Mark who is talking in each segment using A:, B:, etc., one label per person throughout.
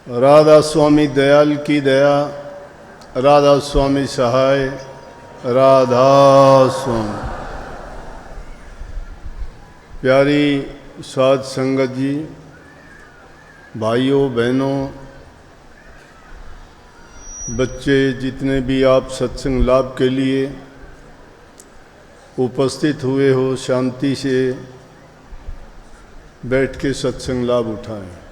A: राधा स्वामी दयाल की दया, राधा स्वामी सहाय, राधा स्वामी। प्यारी साध संगत जी, भाइयों बहनों, बच्चे, जितने भी आप सत्संग लाभ के लिए उपस्थित हुए हो, शांति से बैठ के सत्संग लाभ उठाएं।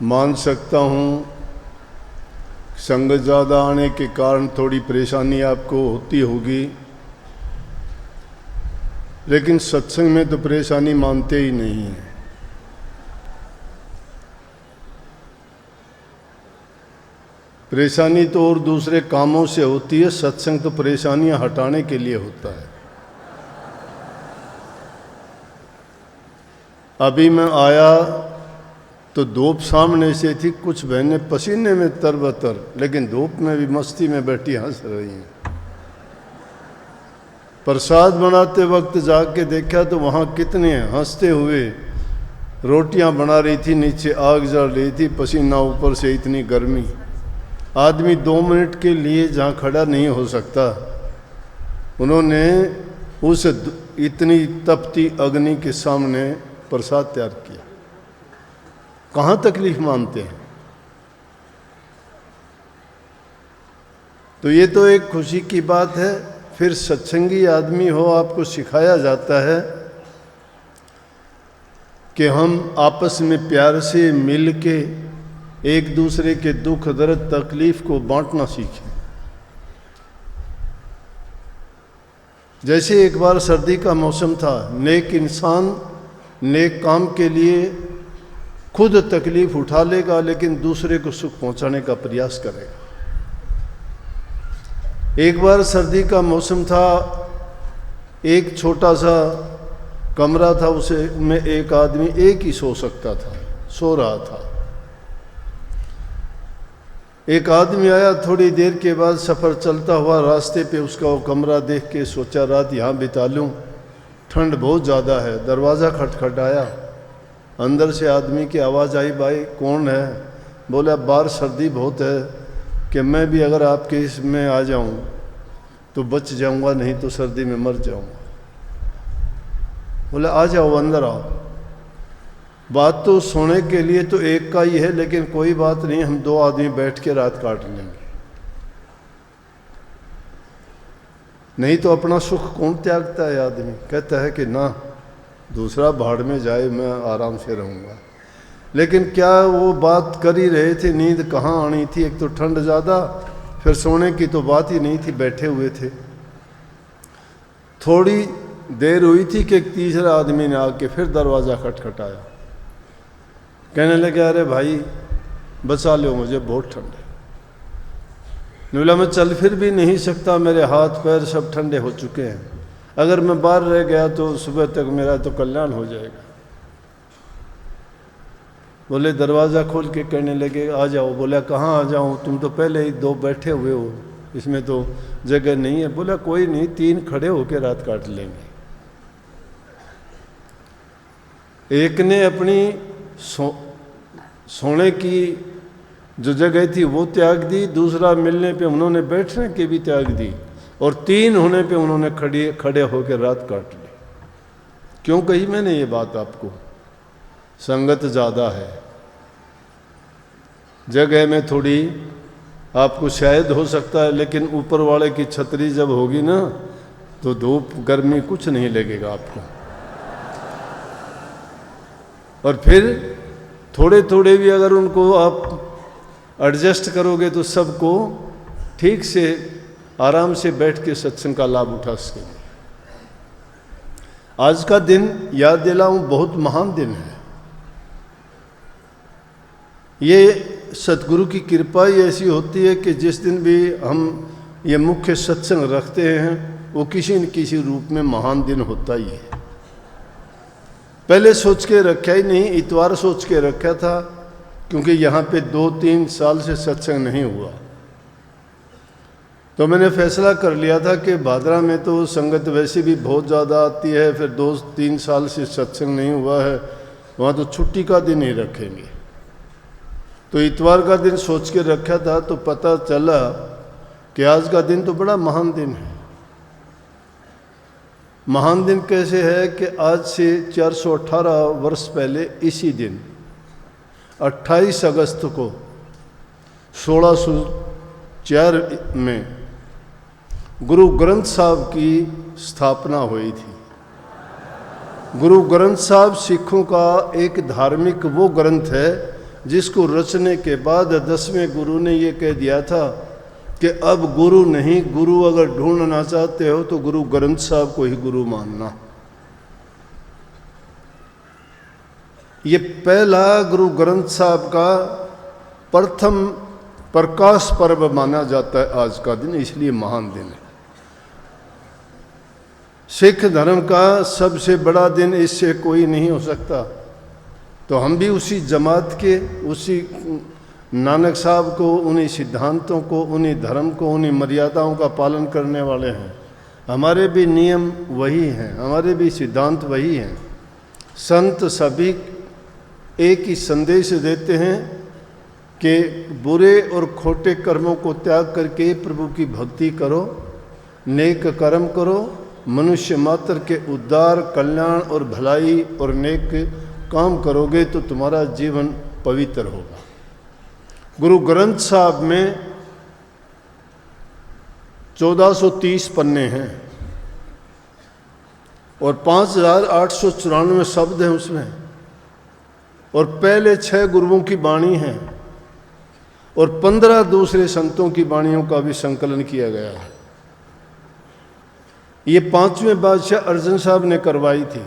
A: मान सकता हूँ संगत ज़्यादा आने के कारण थोड़ी परेशानी आपको होती होगी, लेकिन सत्संग में तो परेशानी मानते ही नहीं है। परेशानी तो और दूसरे कामों से होती है, सत्संग तो परेशानियां हटाने के लिए होता है। अभी मैं आया तो धूप सामने से थी, कुछ बहनें पसीने में तरबतर, लेकिन धूप में भी मस्ती में बैठी हंस रही हैं। प्रसाद बनाते वक्त जाके देखा तो वहाँ कितने हंसते हुए रोटियां बना रही थी, नीचे आग जल रही थी, पसीना ऊपर से इतनी गर्मी। आदमी 2 मिनट के लिए जहाँ खड़ा नहीं हो सकता, उन्होंने उस इतनी तपती अग्नि के सामने प्रसाद तैयार किया। कहाँ तकलीफ मानते हैं? तो ये तो एक खुशी की बात है। फिर सत्संगी आदमी हो, आपको सिखाया जाता है कि हम आपस में प्यार से मिल के एक दूसरे के दुख दर्द तकलीफ को बांटना सीखें। जैसे एक बार सर्दी का मौसम था, नेक इंसान नेक काम के लिए खुद तकलीफ उठा लेगा, लेकिन दूसरे को सुख पहुंचाने का प्रयास करेगा। एक बार सर्दी का मौसम था, एक छोटा सा कमरा था, उसे में एक आदमी एक ही सो सकता था, सो रहा था। एक आदमी आया, थोड़ी देर के बाद सफ़र चलता हुआ रास्ते पे उसका वो कमरा देख के सोचा रात यहाँ बिता लूँ, ठंड बहुत ज़्यादा है। दरवाज़ा खटखटाया, अंदर से आदमी की आवाज़ आई, भाई कौन है? बोला बाहर सर्दी बहुत है कि मैं भी अगर आपके इसमें आ जाऊं तो बच जाऊंगा, नहीं तो सर्दी में मर जाऊंगा। बोला आ जाओ, अंदर आओ। बात तो सोने के लिए तो एक का ही है, लेकिन कोई बात नहीं, हम 2 आदमी बैठ के रात काट लेंगे। नहीं तो अपना सुख कौन त्यागता है? आदमी कहता है कि ना, दूसरा भाड़ में जाए, मैं आराम से रहूँगा। लेकिन क्या वो बात कर ही रहे थे, नींद कहाँ आनी थी? एक तो ठंड ज़्यादा, फिर सोने की तो बात ही नहीं थी, बैठे हुए थे। थोड़ी देर हुई थी कि एक तीसरा आदमी ने आके फिर दरवाज़ा खटखटाया। कहने लगे अरे भाई बचा लो मुझे, बहुत ठंड है। बोला मैं चल फिर भी नहीं सकता, मेरे हाथ पैर सब ठंडे हो चुके हैं, अगर मैं बाहर रह गया तो सुबह तक मेरा तो कल्याण हो जाएगा। बोले दरवाज़ा खोल के कहने लगे आ जाओ। बोला कहाँ आ जाऊँ, तुम तो पहले ही 2 बैठे हुए हो, इसमें तो जगह नहीं है। बोला कोई नहीं, 3 खड़े होकर रात काट लेंगे। एक ने अपनी सोने की जो जगह थी वो त्याग दी, दूसरा मिलने पे उन्होंने बैठने की भी त्याग दी, और 3 होने पे उन्होंने खड़े होकर रात काट ली। क्यों कही मैंने ये बात आपको? संगत ज़्यादा है, जगह में थोड़ी आपको शायद हो सकता है, लेकिन ऊपर वाले की छतरी जब होगी ना तो धूप गर्मी कुछ नहीं लगेगा आपको। और फिर थोड़े थोड़े भी अगर उनको आप एडजस्ट करोगे तो सबको ठीक से आराम से बैठ के सत्संग का लाभ उठा सकेंगे। आज का दिन याद दिलाऊं, बहुत महान दिन है। ये सतगुरु की कृपा ही ऐसी होती है कि जिस दिन भी हम ये मुख्य सत्संग रखते हैं वो किसी न किसी रूप में महान दिन होता ही है। पहले सोच के रखा ही नहीं, इतवार सोच के रखा था, क्योंकि यहाँ पे 2-3 साल से सत्संग नहीं हुआ। तो मैंने फैसला कर लिया था कि भादरा में तो संगत वैसे भी बहुत ज़्यादा आती है, फिर 2-3 साल से सत्संग नहीं हुआ है, वहाँ तो छुट्टी का दिन ही रखेंगे। तो इतवार का दिन सोच के रखा था, तो पता चला कि आज का दिन तो बड़ा महान दिन है। महान दिन कैसे है कि आज से 418 वर्ष पहले इसी दिन 28 अगस्त को 1604 में गुरु ग्रंथ साहब की स्थापना हुई थी। गुरु ग्रंथ साहब सिखों का एक धार्मिक वो ग्रंथ है जिसको रचने के बाद 10वें गुरु ने ये कह दिया था कि अब गुरु नहीं, गुरु अगर ढूंढना चाहते हो तो गुरु ग्रंथ साहब को ही गुरु मानना। ये पहला गुरु ग्रंथ साहब का प्रथम प्रकाश पर्व माना जाता है आज का दिन, इसलिए महान दिन है। सिख धर्म का सबसे बड़ा दिन इससे कोई नहीं हो सकता। तो हम भी उसी जमात के, उसी नानक साहब को, उन्हीं सिद्धांतों को, उन्हीं धर्म को, उन्हीं मर्यादाओं का पालन करने वाले हैं। हमारे भी नियम वही हैं, हमारे भी सिद्धांत वही हैं। संत सभी एक ही संदेश देते हैं कि बुरे और खोटे कर्मों को त्याग करके प्रभु की भक्ति करो, नेक कर्म करो, मनुष्य मात्र के उद्धार, कल्याण और भलाई और नेक काम करोगे तो तुम्हारा जीवन पवित्र होगा। गुरु ग्रंथ साहब में 1430 पन्ने हैं और 5894 शब्द हैं उसमें, और पहले 6 गुरुओं की वाणी है और 15 दूसरे संतों की वाणियों का भी संकलन किया गया है। ये 5वें बादशाह अर्जन साहब ने करवाई थी।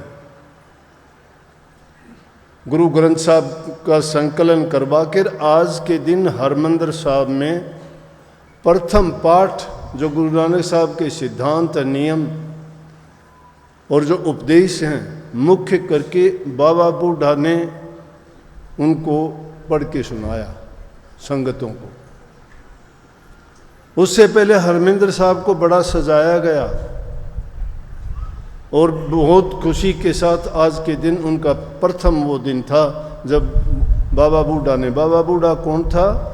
A: गुरु ग्रंथ साहब का संकलन करवा कर आज के दिन हरमंदिर साहब में प्रथम पाठ जो गुरु नानक साहब के सिद्धांत, नियम और जो उपदेश हैं मुख्य करके बाबा बूढ़ा ने उनको पढ़ के सुनाया संगतों को। उससे पहले हरमंदिर साहब को बड़ा सजाया गया और बहुत खुशी के साथ आज के दिन उनका प्रथम वो दिन था जब बाबा बूढ़ा ने, बाबा बूढ़ा कौन था?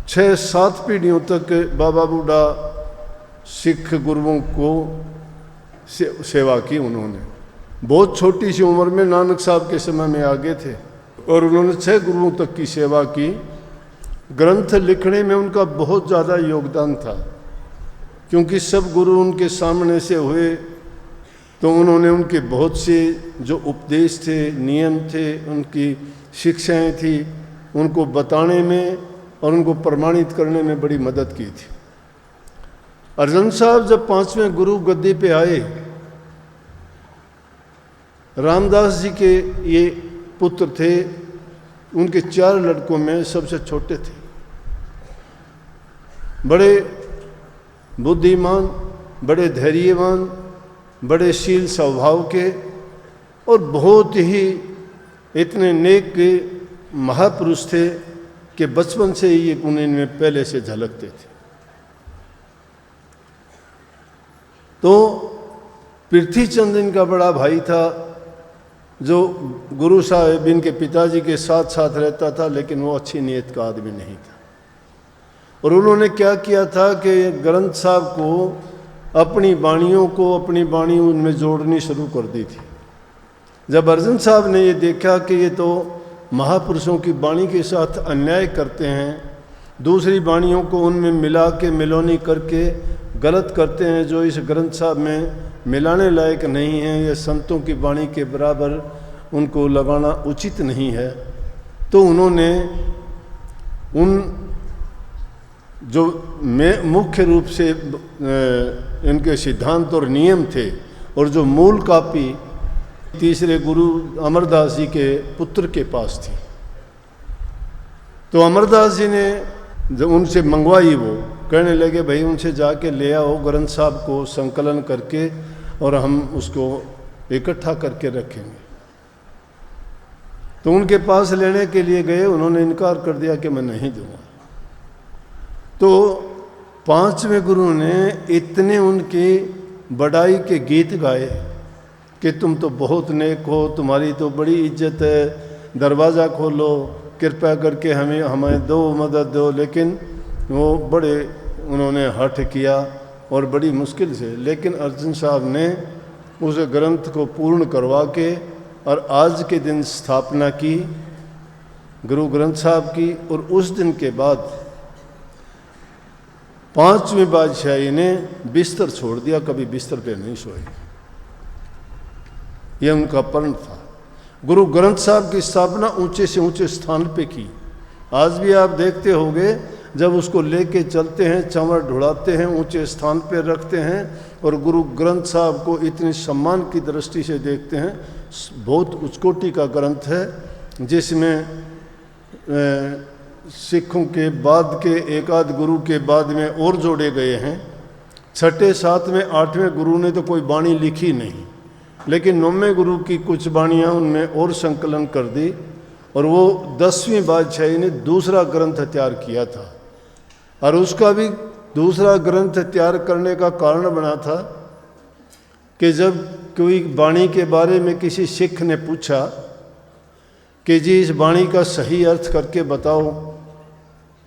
A: 6-7 पीढ़ियों तक बाबा बूढ़ा सिख गुरुओं को सेवा की उन्होंने। बहुत छोटी सी उम्र में नानक साहब के समय में आगे थे और उन्होंने 6 गुरुओं तक की सेवा की। ग्रंथ लिखने में उनका बहुत ज़्यादा योगदान था क्योंकि सब गुरु उनके सामने से हुए, तो उन्होंने उनके बहुत से जो उपदेश थे, नियम थे, उनकी शिक्षाएं थी, उनको बताने में और उनको प्रमाणित करने में बड़ी मदद की थी। अर्जन साहब जब 5वें गुरु गद्दी पे आए, रामदास जी के ये पुत्र थे, उनके 4 लड़कों में सबसे छोटे थे। बड़े बुद्धिमान, बड़े धैर्यवान, बड़े शील स्वभाव के और बहुत ही इतने नेक महापुरुष थे कि बचपन से ही ये गुण इनमें पहले से झलकते थे। तो पृथ्वीचंद इनका बड़ा भाई था जो गुरु साहब इनके पिताजी के साथ साथ रहता था, लेकिन वो अच्छी नीयत का आदमी नहीं था। और उन्होंने क्या किया था कि ग्रंथ साहब को अपनी वाणियों को, अपनी वाणी उनमें जोड़नी शुरू कर दी थी। जब अर्जन साहब ने ये देखा कि ये तो महापुरुषों की वाणी के साथ अन्याय करते हैं, दूसरी वाणियों को उनमें मिला के मिलोनी करके गलत करते हैं जो इस ग्रंथ साहब में मिलाने लायक नहीं है, या संतों की वाणी के बराबर उनको लगाना उचित नहीं है, तो उन्होंने उन जो मुख्य रूप से इनके सिद्धांत और नियम थे और जो मूल कापी तीसरे गुरु अमरदास जी के पुत्र के पास थी, तो अमरदास जी ने जब उनसे मंगवाई, वो कहने लगे भाई उनसे जाके ले आओ ग्रंथ साहब को संकलन करके और हम उसको इकट्ठा करके रखेंगे। तो उनके पास लेने के लिए गए, उन्होंने इनकार कर दिया कि मैं नहीं दूंगा। तो पांचवें गुरु ने इतने उनकी बड़ाई के गीत गाए कि तुम तो बहुत नेक हो, तुम्हारी तो बड़ी इज्जत है, दरवाज़ा खोलो, कृपया करके हमें दो, मदद दो। लेकिन वो बड़े उन्होंने हठ किया और बड़ी मुश्किल से, लेकिन अर्जुन साहब ने उस ग्रंथ को पूर्ण करवा के और आज के दिन स्थापना की गुरु ग्रंथ साहब की। और उस दिन के बाद पांचवें बादशाही ने बिस्तर छोड़ दिया, कभी बिस्तर पे नहीं सोए। यह उनका प्रण था। गुरु ग्रंथ साहब की स्थापना ऊंचे से ऊंचे स्थान पे की। आज भी आप देखते होंगे जब उसको लेके चलते हैं, चंवर ढुड़ाते हैं, ऊंचे स्थान पे रखते हैं और गुरु ग्रंथ साहब को इतने सम्मान की दृष्टि से देखते हैं। बहुत उच्च कोटि का ग्रंथ है, जिसमें सिखों के बाद के एक आध गुरु के बाद में और जोड़े गए हैं। छठे, सातवें, आठवें गुरु ने तो कोई वाणी लिखी नहीं, लेकिन नौवें गुरु की कुछ वाणियाँ उनमें और संकलन कर दी। और वो 10वीं बादशाही ने दूसरा ग्रंथ तैयार किया था। और उसका भी दूसरा ग्रंथ तैयार करने का कारण बना था कि जब कोई वाणी के बारे में किसी सिख ने पूछा कि जी इस वाणी का सही अर्थ करके बताओ,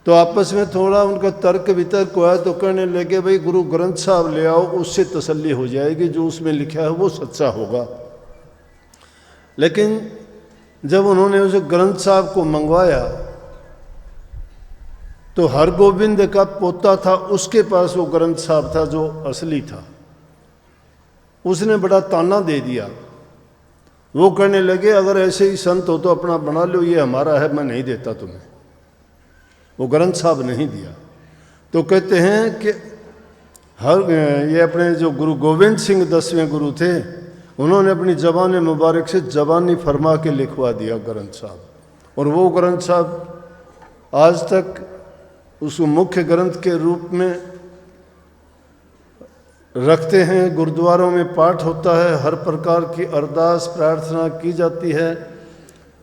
A: तो आपस में थोड़ा उनका तर्क वितर्क हुआ। तो कहने लगे भाई गुरु ग्रंथ साहब ले आओ, उससे तसल्ली हो जाएगी, जो उसमें लिखा है वो सच्चा होगा। लेकिन जब उन्होंने उस ग्रंथ साहब को मंगवाया तो हरगोविंद का पोता था, उसके पास वो ग्रंथ साहब था जो असली था। उसने बड़ा ताना दे दिया। वो कहने लगे अगर ऐसे ही संत हो तो अपना बना लो, ये हमारा है, मैं नहीं देता तुम्हें। वो ग्रंथ साहब नहीं दिया। तो कहते हैं कि ये अपने जो गुरु गोविंद सिंह 10वें गुरु थे, उन्होंने अपनी ज़बान मुबारक से ज़बानी फरमा के लिखवा दिया ग्रंथ साहब। और वो ग्रंथ साहब आज तक उस मुख्य ग्रंथ के रूप में रखते हैं। गुरुद्वारों में पाठ होता है, हर प्रकार की अरदास प्रार्थना की जाती है।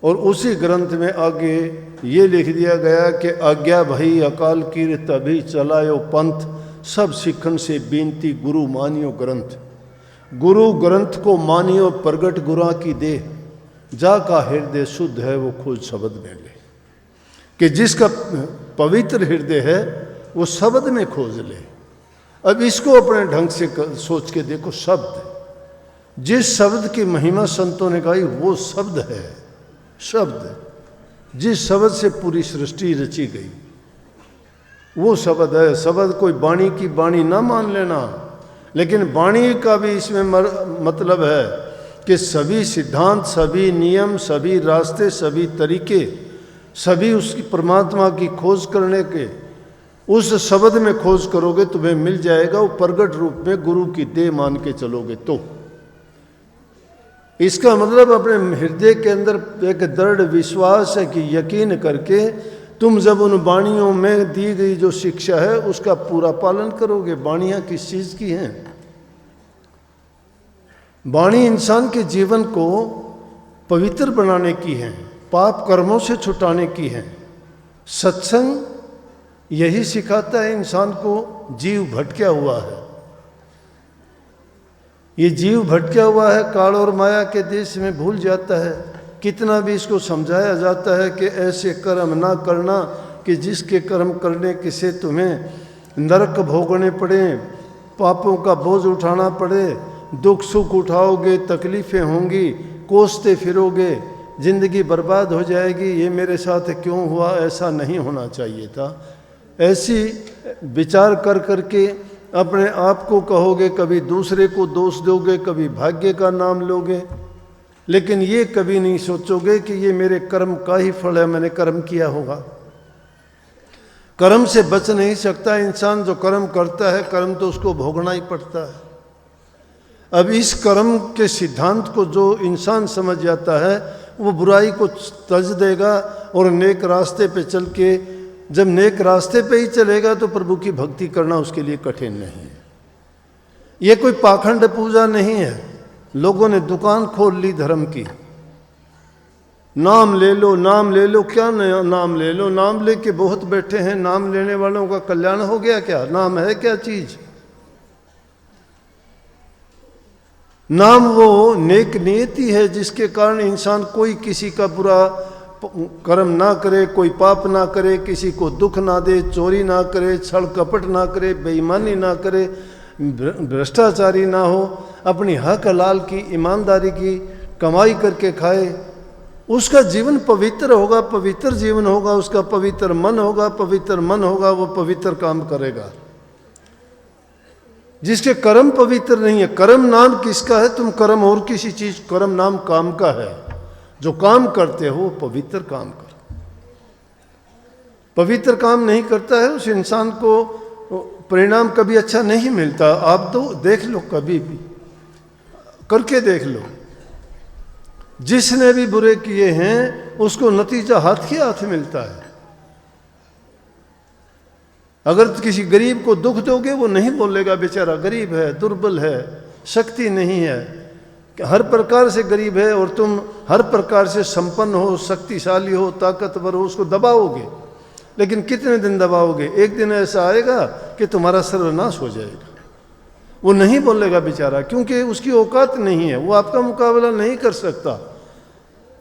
A: और उसी ग्रंथ में आगे ये लिख दिया गया कि आज्ञा भई अकाल कीर तभी चलायो पंथ, सब सिखन से बेनती गुरु मानियो ग्रंथ। गुरु ग्रंथ को मानियो प्रगट गुरा की दे, जा का हृदय शुद्ध है वो खोज शब्द में ले। कि जिसका पवित्र हृदय है वो शब्द में खोज ले। अब इसको अपने ढंग से सोच के देखो, शब्द, जिस शब्द की महिमा संतों ने गाई वो शब्द है। शब्द, जिस शब्द से पूरी सृष्टि रची गई वो शब्द है। शब्द कोई वाणी की वाणी ना मान लेना, लेकिन वाणी का भी इसमें मतलब है कि सभी सिद्धांत, सभी नियम, सभी रास्ते, सभी तरीके, सभी उसकी परमात्मा की खोज करने के उस शब्द में खोज करोगे तुम्हें मिल जाएगा। वो प्रगट रूप में गुरु की देह मान के चलोगे तो इसका मतलब अपने हृदय के अंदर एक दृढ़ विश्वास है कि यकीन करके तुम जब उन वाणियों में दी गई जो शिक्षा है उसका पूरा पालन करोगे। वाणियाँ किस चीज़ की हैं? वाणी इंसान के जीवन को पवित्र बनाने की है, पाप कर्मों से छुटाने की है। सत्संग यही सिखाता है इंसान को। जीव भटका हुआ है, ये जीव भटका हुआ है, काल और माया के देश में भूल जाता है। कितना भी इसको समझाया जाता है कि ऐसे कर्म ना करना कि जिसके कर्म करने के से तुम्हें नरक भोगने पड़े, पापों का बोझ उठाना पड़े, दुख सुख उठाओगे, तकलीफ़ें होंगी, कोसते फिरोगे, ज़िंदगी बर्बाद हो जाएगी। ये मेरे साथ क्यों हुआ, ऐसा नहीं होना चाहिए था। ऐसी विचार कर करके अपने आप को कहोगे, कभी दूसरे को दोष दोगे, कभी भाग्य का नाम लोगे, लेकिन ये कभी नहीं सोचोगे कि ये मेरे कर्म का ही फल है, मैंने कर्म किया होगा। कर्म से बच नहीं सकता इंसान। जो कर्म करता है कर्म तो उसको भोगना ही पड़ता है। अब इस कर्म के सिद्धांत को जो इंसान समझ जाता है वो बुराई को तज देगा और नेक रास्ते पे चल के, जब नेक रास्ते पे ही चलेगा तो प्रभु की भक्ति करना उसके लिए कठिन नहीं है। ये कोई पाखंड पूजा नहीं है। लोगों ने दुकान खोल ली धर्म की, नाम ले लो, नाम ले लो। क्या नाम ले लो? नाम लेके बहुत बैठे हैं, नाम लेने वालों का कल्याण हो गया क्या? नाम है क्या चीज? नाम वो नेक नियति है जिसके कारण इंसान कोई किसी का बुरा कर्म ना करे, कोई पाप ना करे, किसी को दुख ना दे, चोरी ना करे, छल कपट ना करे, बेईमानी ना करे, भ्रष्टाचारी ना हो, अपनी हक हलाल की ईमानदारी की कमाई करके खाए। उसका जीवन पवित्र होगा, पवित्र जीवन होगा, उसका पवित्र मन होगा, पवित्र मन होगा, वो पवित्र काम करेगा। जिसके कर्म पवित्र नहीं है, कर्म नाम किसका है? तुम कर्म और किसी चीज, कर्म नाम काम का है। जो काम करते हो पवित्र काम करो। पवित्र काम नहीं करता है उस इंसान को परिणाम कभी अच्छा नहीं मिलता। आप तो देख लो, कभी भी करके देख लो, जिसने भी बुरे किए हैं उसको नतीजा हाथ ही हाथ मिलता है। अगर किसी गरीब को दुख दोगे वो नहीं बोलेगा बेचारा गरीब है, दुर्बल है, शक्ति नहीं है। हर प्रकार से गरीब है और तुम हर प्रकार से संपन्न हो, शक्तिशाली हो, ताकतवर हो, उसको दबाओगे। लेकिन कितने दिन दबाओगे? एक दिन ऐसा आएगा कि तुम्हारा सर्वनाश हो जाएगा। वो नहीं बोलेगा बेचारा, क्योंकि उसकी औकात नहीं है, वो आपका मुकाबला नहीं कर सकता।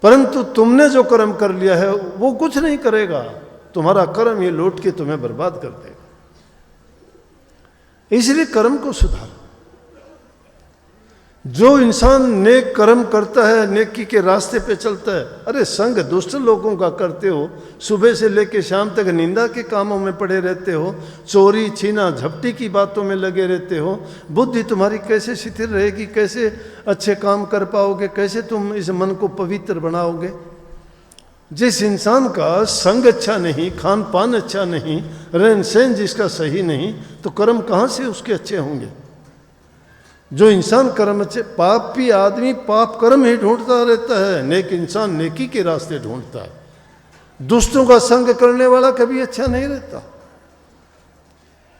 A: परंतु तुमने जो कर्म कर लिया है वो कुछ नहीं करेगा, तुम्हारा कर्म ये लौट के तुम्हें बर्बाद कर देगा। इसलिए कर्म को सुधारो। जो इंसान नेक कर्म करता है, नेकी के रास्ते पे चलता है। अरे संग दुष्ट लोगों का करते हो, सुबह से लेकर शाम तक निंदा के कामों में पड़े रहते हो, चोरी छीना झपटी की बातों में लगे रहते हो, बुद्धि तुम्हारी कैसे शिथिल रहेगी? कैसे अच्छे काम कर पाओगे? कैसे तुम इस मन को पवित्र बनाओगे? जिस इंसान का संग अच्छा नहीं, खान पान अच्छा नहीं, रहन सहन जिसका सही नहीं, तो कर्म कहाँ से उसके अच्छे होंगे? जो इंसान कर्म अच्छे, पापी आदमी पाप कर्म ही ढूंढता रहता है, नेक इंसान नेकी के रास्ते ढूंढता है। दुष्टों का संग करने वाला कभी अच्छा नहीं रहता।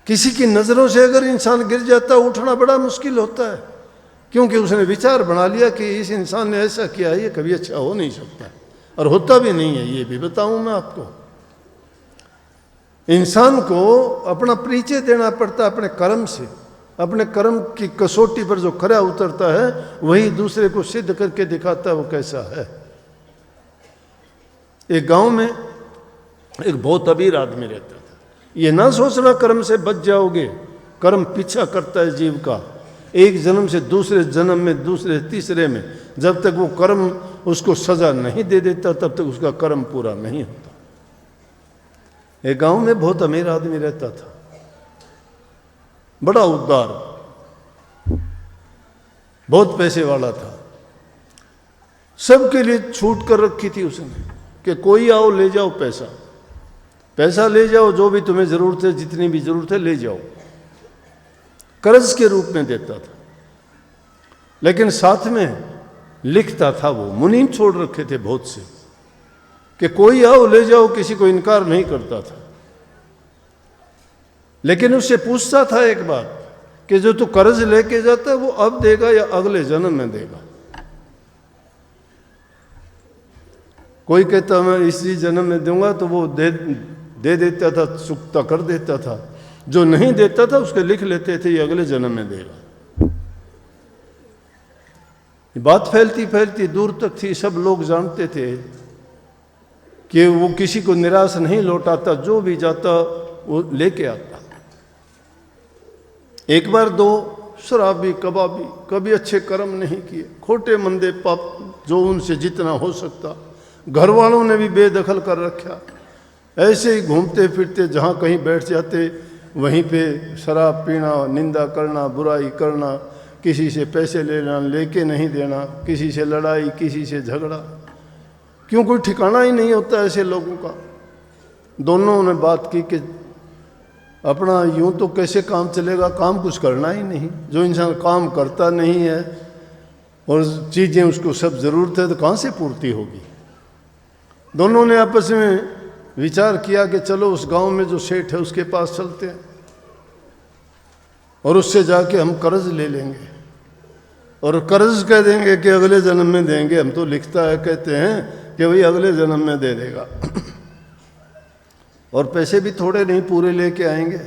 A: किसी की नजरों से अगर इंसान गिर जाता, उठना बड़ा मुश्किल होता है, क्योंकि उसने विचार बना लिया कि इस इंसान ने ऐसा किया है, ये कभी अच्छा हो नहीं सकता, और होता भी नहीं है। ये भी बताऊं मैं आपको, इंसान को अपना परिचय देना पड़ता है अपने कर्म से। अपने कर्म की कसौटी पर जो खरा उतरता है वही दूसरे को सिद्ध करके दिखाता है वो कैसा है। एक गांव में एक बहुत अमीर आदमी रहता था। ये ना सोचना कर्म से बच जाओगे, कर्म पीछा करता है जीव का, एक जन्म से दूसरे जन्म में, दूसरे तीसरे में, जब तक वो कर्म उसको सजा नहीं दे देता तब तक उसका कर्म पूरा नहीं होता। एक गांव में बहुत अमीर आदमी रहता था, बड़ा उदार, बहुत पैसे वाला था। सबके लिए छूट कर रखी थी उसने कि कोई आओ ले जाओ पैसा, पैसा ले जाओ, जो भी तुम्हें जरूरत है, जितनी भी जरूरत है ले जाओ। कर्ज के रूप में देता था, लेकिन साथ में लिखता था, वो मुनीम छोड़ रखे थे बहुत से कि कोई आओ ले जाओ, किसी को इनकार नहीं करता था। लेकिन उससे पूछता था एक बार कि जो तू कर्ज लेके जाता है वो अब देगा या अगले जन्म में देगा? कोई कहता मैं इसी जन्म में दूंगा, तो वो दे देता था, चुकता कर देता था। जो नहीं देता था उसके लिख लेते थे ये अगले जन्म में देगा। बात फैलती फैलती दूर तक थी, सब लोग जानते थे कि वो किसी को निराश नहीं लौटाता, जो भी जाता वो लेके आता। एक बार दो शराबी कबाबी, कभी अच्छे कर्म नहीं किए, खोटे मंदे पाप जो उनसे जितना हो सकता, घर वालों ने भी बेदखल कर रखा। ऐसे ही घूमते फिरते जहाँ कहीं बैठ जाते वहीं पे शराब पीना, निंदा करना, बुराई करना, किसी से पैसे लेना, लेके नहीं देना, किसी से लड़ाई, किसी से झगड़ा। क्यों? कोई ठिकाना ही नहीं होता ऐसे लोगों का। दोनों ने बात की कि अपना यूं तो कैसे काम चलेगा, काम कुछ करना ही नहीं। जो इंसान काम करता नहीं है और चीज़ें उसको सब ज़रूरत है तो कहाँ से पूर्ति होगी। दोनों ने आपस में विचार किया कि चलो उस गांव में जो सेठ है उसके पास चलते हैं और उससे जाके हम कर्ज ले लेंगे और कर्ज कह देंगे कि अगले जन्म में देंगे। हम तो लिखता है कहते हैं कि भाई अगले जन्म में दे देगा। और पैसे भी थोड़े नहीं, पूरे लेके आएंगे।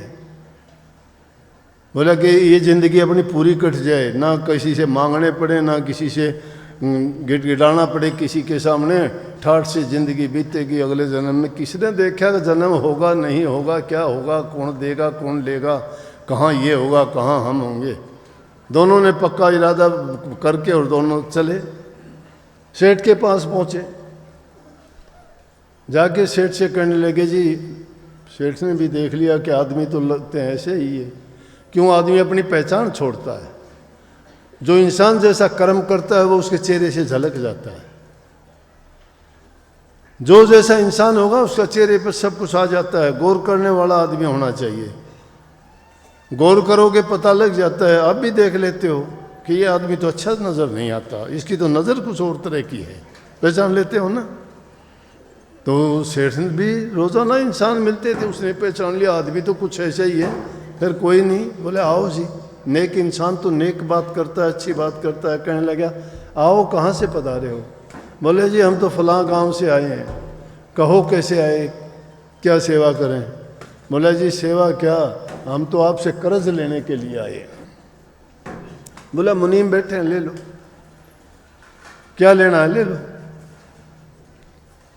A: बोला कि ये ज़िंदगी अपनी पूरी कट जाए, ना किसी से मांगने पड़े, ना किसी से गिड़गिड़ाना पड़े किसी के सामने, ठाठ से ज़िंदगी बीतेगी। अगले जन्म में किसने देखा कि जन्म होगा नहीं होगा, क्या होगा, कौन देगा कौन लेगा, कहाँ ये होगा कहाँ हम होंगे। दोनों ने पक्का इरादा करके और दोनों चले, सेठ के पास पहुँचे। जाके सेठ से कहने लगे, जी सेठ ने भी देख लिया कि आदमी तो लगते हैं ऐसे ही है। क्यों आदमी अपनी पहचान छोड़ता है? जो इंसान जैसा कर्म करता है वो उसके चेहरे से झलक जाता है। जो जैसा इंसान होगा उसका चेहरे पर सब कुछ आ जाता है। गौर करने वाला आदमी होना चाहिए। गौर करोगे पता लग जाता है। आप भी देख लेते हो कि ये आदमी तो अच्छा नज़र नहीं आता, इसकी तो नज़र कुछ और तरह की है, पहचान लेते हो ना। तो सेठ भी रोज़ाना इंसान मिलते थे, उसने पहचान लिया आदमी तो कुछ ऐसा ही है। फिर कोई नहीं, बोले आओ जी। नेक इंसान तो नेक बात करता है, अच्छी बात करता है। कहने लगा, आओ कहाँ से पधारे हो? बोले जी हम तो फलां गांव से आए हैं। कहो कैसे आए, क्या सेवा करें? बोला जी सेवा क्या, हम तो आपसे कर्ज लेने के लिए आए। बोला मुनीम बैठे हैं, ले लो, क्या लेना है ले लो।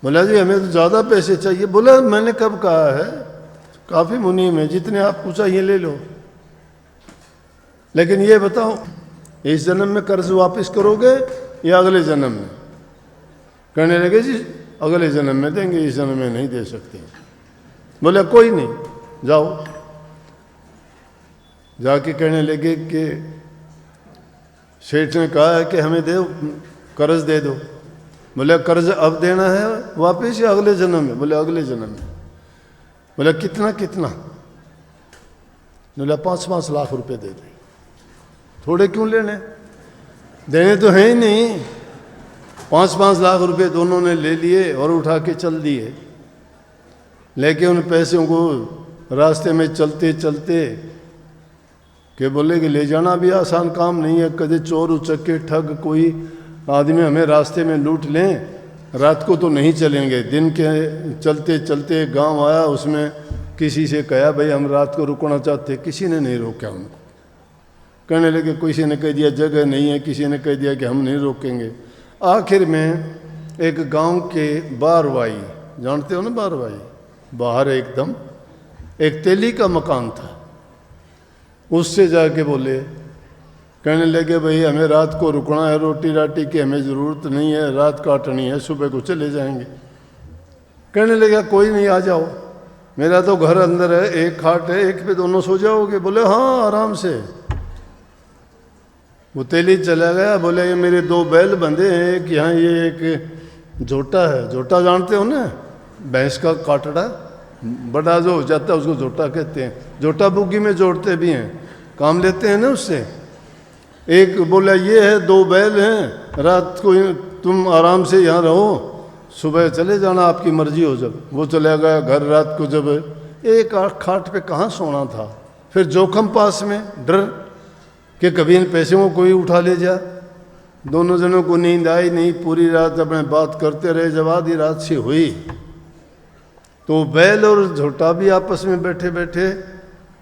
A: बोला जी हमें तो ज़्यादा पैसे चाहिए। बोला मैंने कब कहा है, काफ़ी मुनीम है, जितने आपको चाहिए ले लो, लेकिन ये बताओ इस जन्म में कर्ज वापस करोगे या अगले जन्म में? कहने लगे जी अगले जन्म में देंगे, इस जन्म में नहीं दे सकते। बोले कोई नहीं, जाओ। जाके कहने लगे कि सेठ ने कहा है कि हमें दे, कर्ज दे दो। बोले कर्ज अब देना है वापस या अगले जन्म में? बोले अगले जन्म में। बोले कितना कितना? बोला 5-5 लाख रुपए दे दे। थोड़े क्यों लेने, देने तो है ही नहीं। 5-5 लाख रुपए दोनों ने ले लिए और उठा के चल दिए। लेके उन पैसों को रास्ते में चलते चलते के बोले कि ले जाना भी आसान काम नहीं है। कदे चोर उचक्के ठग कोई आदमी हमें रास्ते में लूट लें, रात को तो नहीं चलेंगे। दिन के चलते चलते गांव आया, उसमें किसी से कहा भाई हम रात को रुकना चाहते, किसी ने नहीं रोका उनको। कहने लगे किसी ने कह दिया जगह नहीं है, किसी ने कह दिया कि हम नहीं रोकेंगे। आखिर में एक गांव के बारवाई, जानते हो ना बारवाई, बाहर एकदम एक तेली का मकान था, उससे जाके बोले, कहने लगे भाई हमें रात को रुकना है, रोटी राटी की हमें ज़रूरत नहीं है, रात काटनी है, सुबह को चले जाएंगे। कहने लगा कोई नहीं आ जाओ, मेरा तो घर अंदर है, एक खाट है, एक पे दोनों सो जाओगे? बोले हाँ आराम से। वो तेली चला गया। बोले ये मेरे 2 बैल बंधे हैं, एक यहाँ ये एक झोटा है। झोटा जानते हो ना, भैंस का काटड़ा बड़ा जो हो जाता है उसको झोटा कहते हैं। झोटा बुग्गी में जोड़ते भी हैं, काम लेते हैं ना उससे। एक बोला ये है 2 बैल हैं, रात को तुम आराम से यहाँ रहो, सुबह चले जाना, आपकी मर्जी हो। जब वो चला गया घर, रात को जब एक खाट पे कहाँ सोना था, फिर जोखम पास में, डर कि कभी इन पैसों को कोई उठा ले जा। दोनों जनों को नींद आई नहीं, पूरी रात अपने बात करते रहे। जब आधी रात सी हुई तो बैल और झोटा भी आपस में बैठे बैठे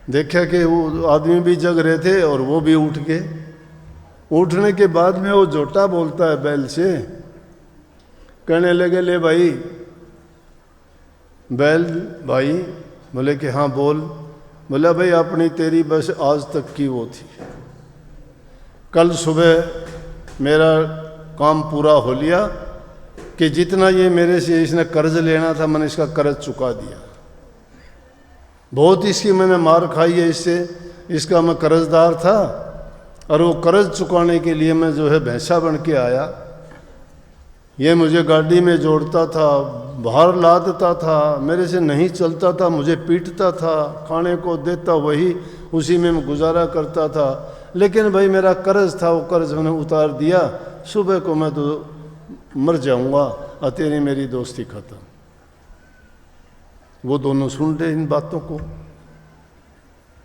A: देखा कि वो आदमी भी जग रहे थे और वो भी उठ गए। उठने के बाद में वो झोटा बोलता है बैल से, कहने लगे ले भाई, बैल भाई। बोले कि हाँ बोल। बोला भाई अपनी तेरी बस आज तक की वो थी, कल सुबह मेरा काम पूरा हो लिया कि जितना ये मेरे से इसने कर्ज लेना था मैंने इसका कर्ज चुका दिया। बहुत इसकी मैंने मार खाई है इससे, इसका मैं कर्जदार था और वो कर्ज चुकाने के लिए मैं जो है भैंसा बन के आया। ये मुझे गाड़ी में जोड़ता था, बाहर ला देता था, मेरे से नहीं चलता था, मुझे पीटता था, खाने को देता वही, उसी में मैं गुजारा करता था। लेकिन भाई मेरा कर्ज था, वो कर्ज मैंने उतार दिया। सुबह को मैं तो मर जाऊंगा और तेरी मेरी दोस्ती खत्म। वो दोनों सुन रहे इन बातों को।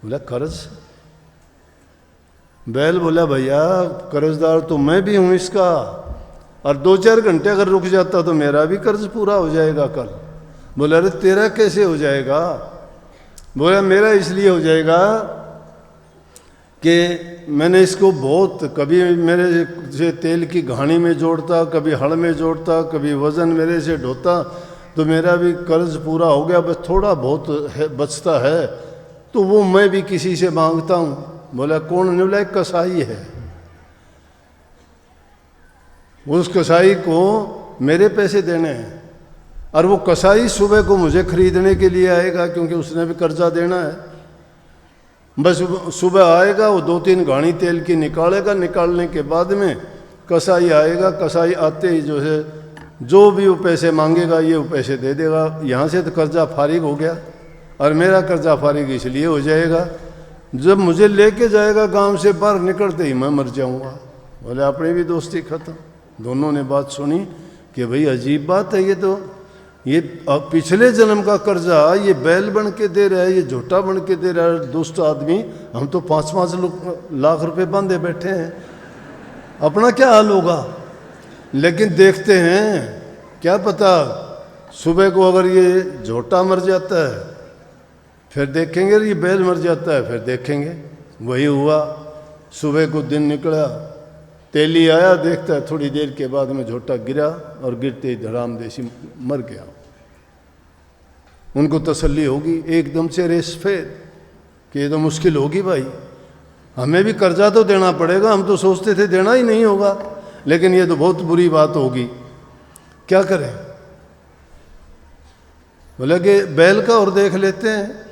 A: बोला कर्ज? बैल बोला भैया कर्जदार तो मैं भी हूँ इसका, और 2-4 घंटे अगर रुक जाता तो मेरा भी कर्ज पूरा हो जाएगा कल। बोला अरे तेरा कैसे हो जाएगा? बोला मेरा इसलिए हो जाएगा कि मैंने इसको बहुत, कभी मेरे से तेल की घानी में जोड़ता, कभी हड़ में जोड़ता, कभी वज़न मेरे से ढोता, तो मेरा भी कर्ज पूरा हो गया, बस थोड़ा बहुत है बचता है, तो वो मैं भी किसी से मांगता हूँ। बोला कौन? ने बोला एक कसाई है, उस कसाई को मेरे पैसे देने हैं, और वो कसाई सुबह को मुझे खरीदने के लिए आएगा क्योंकि उसने भी कर्जा देना है। बस सुबह आएगा, वो 2-3 घानी तेल की निकालेगा, निकालने के बाद में कसाई आएगा, कसाई आते ही जो है जो भी वो पैसे मांगेगा ये वो पैसे दे देगा। यहाँ से तो कर्जा फारिग हो गया, और मेरा कर्जा फारिग इसलिए हो जाएगा जब मुझे लेके जाएगा गांव से बाहर निकलते ही मैं मर जाऊंगा। बोले अपनी भी दोस्ती खत्म। दोनों ने बात सुनी कि भाई अजीब बात है, ये पिछले जन्म का कर्जा ये बैल बन के दे रहा है, ये झोटा बन के दे रहा है दोस्त आदमी। हम तो 5-5 लाख रुपए बांधे बैठे हैं, अपना क्या हाल होगा। लेकिन देखते हैं, क्या पता सुबह को अगर ये झोटा मर जाता है फिर देखेंगे, ये बैल मर जाता है फिर देखेंगे। वही हुआ, सुबह को दिन निकला, तेली आया, देखता है थोड़ी देर के बाद में झोटा गिरा, और गिरते ही धड़ाम देसी मर गया। उनको तसल्ली होगी, एकदम से रेस फेर कि ये तो मुश्किल होगी भाई, हमें भी कर्जा तो देना पड़ेगा, हम तो सोचते थे देना ही नहीं होगा, लेकिन ये तो बहुत बुरी बात होगी, क्या करें। बोले कि बैल का और देख लेते हैं,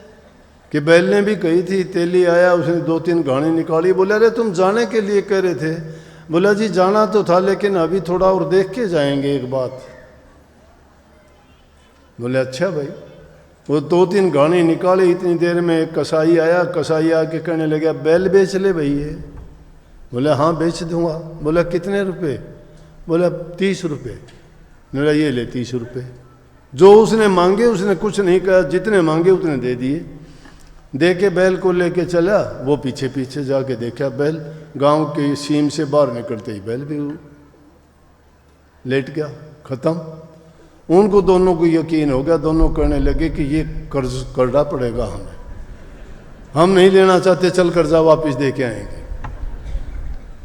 A: कि बैल ने भी कही थी, तेली आया, उसने 2-3 घानी निकाली। बोले अरे तुम जाने के लिए कह रहे थे? बोला जी जाना तो था, लेकिन अभी थोड़ा और देख के जाएंगे एक बात। बोले अच्छा भाई। वो 2-3 घानी निकाली, इतनी देर में एक कसाई आया, कसाई आके कहने लगा बैल बेच ले भाई ये। बोले हाँ बेच दूंगा। बोला कितने रुपए? बोला 30 रुपये। बोला ये ले 30 रुपये। जो उसने मांगे उसने कुछ नहीं कहा, जितने मांगे उतने दे दिए। दे के बैल को लेके चला, वो पीछे पीछे जाके देखा बैल गांव के सीम से बाहर निकलते ही बैल भी लेट गया, खत्म। उनको दोनों को यकीन हो गया, दोनों कहने लगे कि ये कर्ज करना पड़ेगा हमें, हम नहीं लेना चाहते, चल कर्जा वापस दे के आएंगे।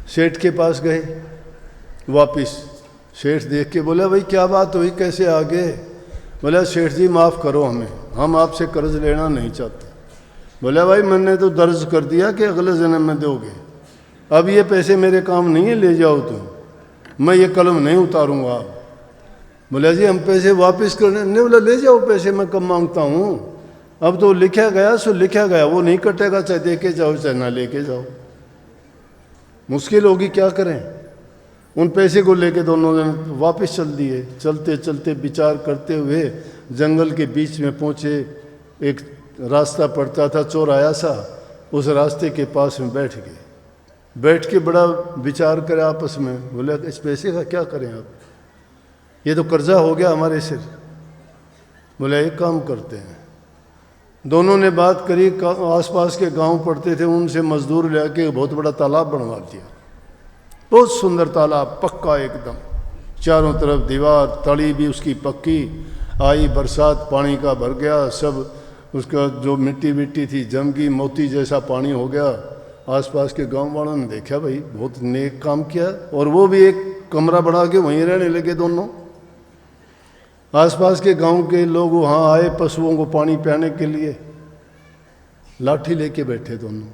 A: सेठ के पास गए, वापस सेठ देख के बोला भाई क्या बात हुई, कैसे आ गए? बोला सेठ जी माफ़ करो हमें, हम आपसे कर्ज लेना नहीं चाहते। बोला भाई मैंने तो दर्ज कर दिया कि अगले जन्म में दोगे, अब ये पैसे मेरे काम नहीं है, ले जाओ तुम, मैं ये कलम नहीं उतारूंगा। बोला जी हम पैसे वापस करने नहीं। बोला ले जाओ पैसे, मैं कम मांगता हूँ, अब तो लिखा गया सो लिखा गया, वो नहीं कटेगा, चाहे दे के जाओ चाहे ना लेके जाओ। मुश्किल होगी, क्या करें। उन पैसे को लेके दोनों जन वापस चल दिए। चलते चलते विचार करते हुए जंगल के बीच में पहुँचे। एक रास्ता पड़ता था चौराया सा, उस रास्ते के पास में बैठ गए। बैठ के बड़ा विचार करे आपस में। बोला इस पैसे का क्या करें अब, ये तो कर्जा हो गया हमारे सिर। बोला एक काम करते हैं। दोनों ने बात करी, आसपास के गांव पड़ते थे, उनसे मजदूर लेके बहुत बड़ा तालाब बनवा दिया। बहुत सुंदर तालाब, पक्का एकदम, चारों तरफ दीवार, तली भी उसकी पक्की। आई बरसात, पानी का भर गया, सब उसका जो मिट्टी मिट्टी थी जम गई, मोती जैसा पानी हो गया। आसपास के गांव वालों ने देखा भाई बहुत नेक काम किया, और वो भी एक कमरा बना के वहीं रहने लगे दोनों। आसपास के गांव के लोग वहाँ आए पशुओं को पानी पिलाने के लिए, लाठी लेके बैठे दोनों।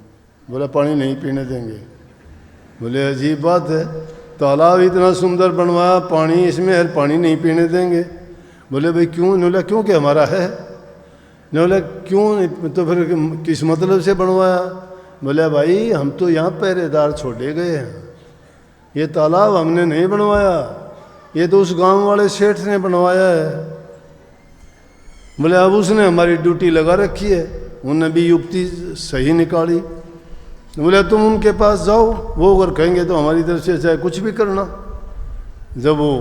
A: बोला पानी नहीं पीने देंगे। बोले अजीब बात है, तालाब इतना सुंदर बनवाया, पानी इसमें है, पानी नहीं पीने देंगे। बोले भाई क्यों? बोला क्योंकि हमारा है। बोला क्यों, तो फिर किस मतलब से बनवाया? बोले भाई हम तो यहाँ पहरेदार छोड़े गए हैं, ये तालाब हमने नहीं बनवाया, ये तो उस गांव वाले सेठ ने बनवाया है। बोले अब उसने हमारी ड्यूटी लगा रखी है, उन्होंने भी युक्ति सही निकाली। बोले तुम उनके पास जाओ, वो अगर कहेंगे तो हमारी तरफ से चाहे कुछ भी करना। जब वो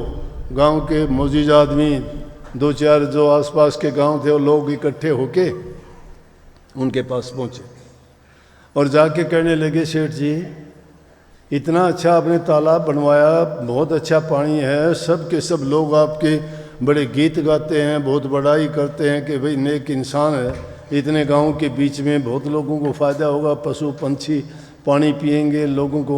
A: गांव के मौजूद आदमी 2-4 जो आसपास के गांव थे वो लोग इकट्ठे होके उनके पास पहुँचे और जाके कहने लगे सेठ जी इतना अच्छा आपने तालाब बनवाया, बहुत अच्छा पानी है, सब के सब लोग आपके बड़े गीत गाते हैं, बहुत बड़ाई करते हैं कि भाई नेक इंसान है, इतने गांव के बीच में बहुत लोगों को फ़ायदा होगा, पशु पंछी पानी पिएंगे लोगों को,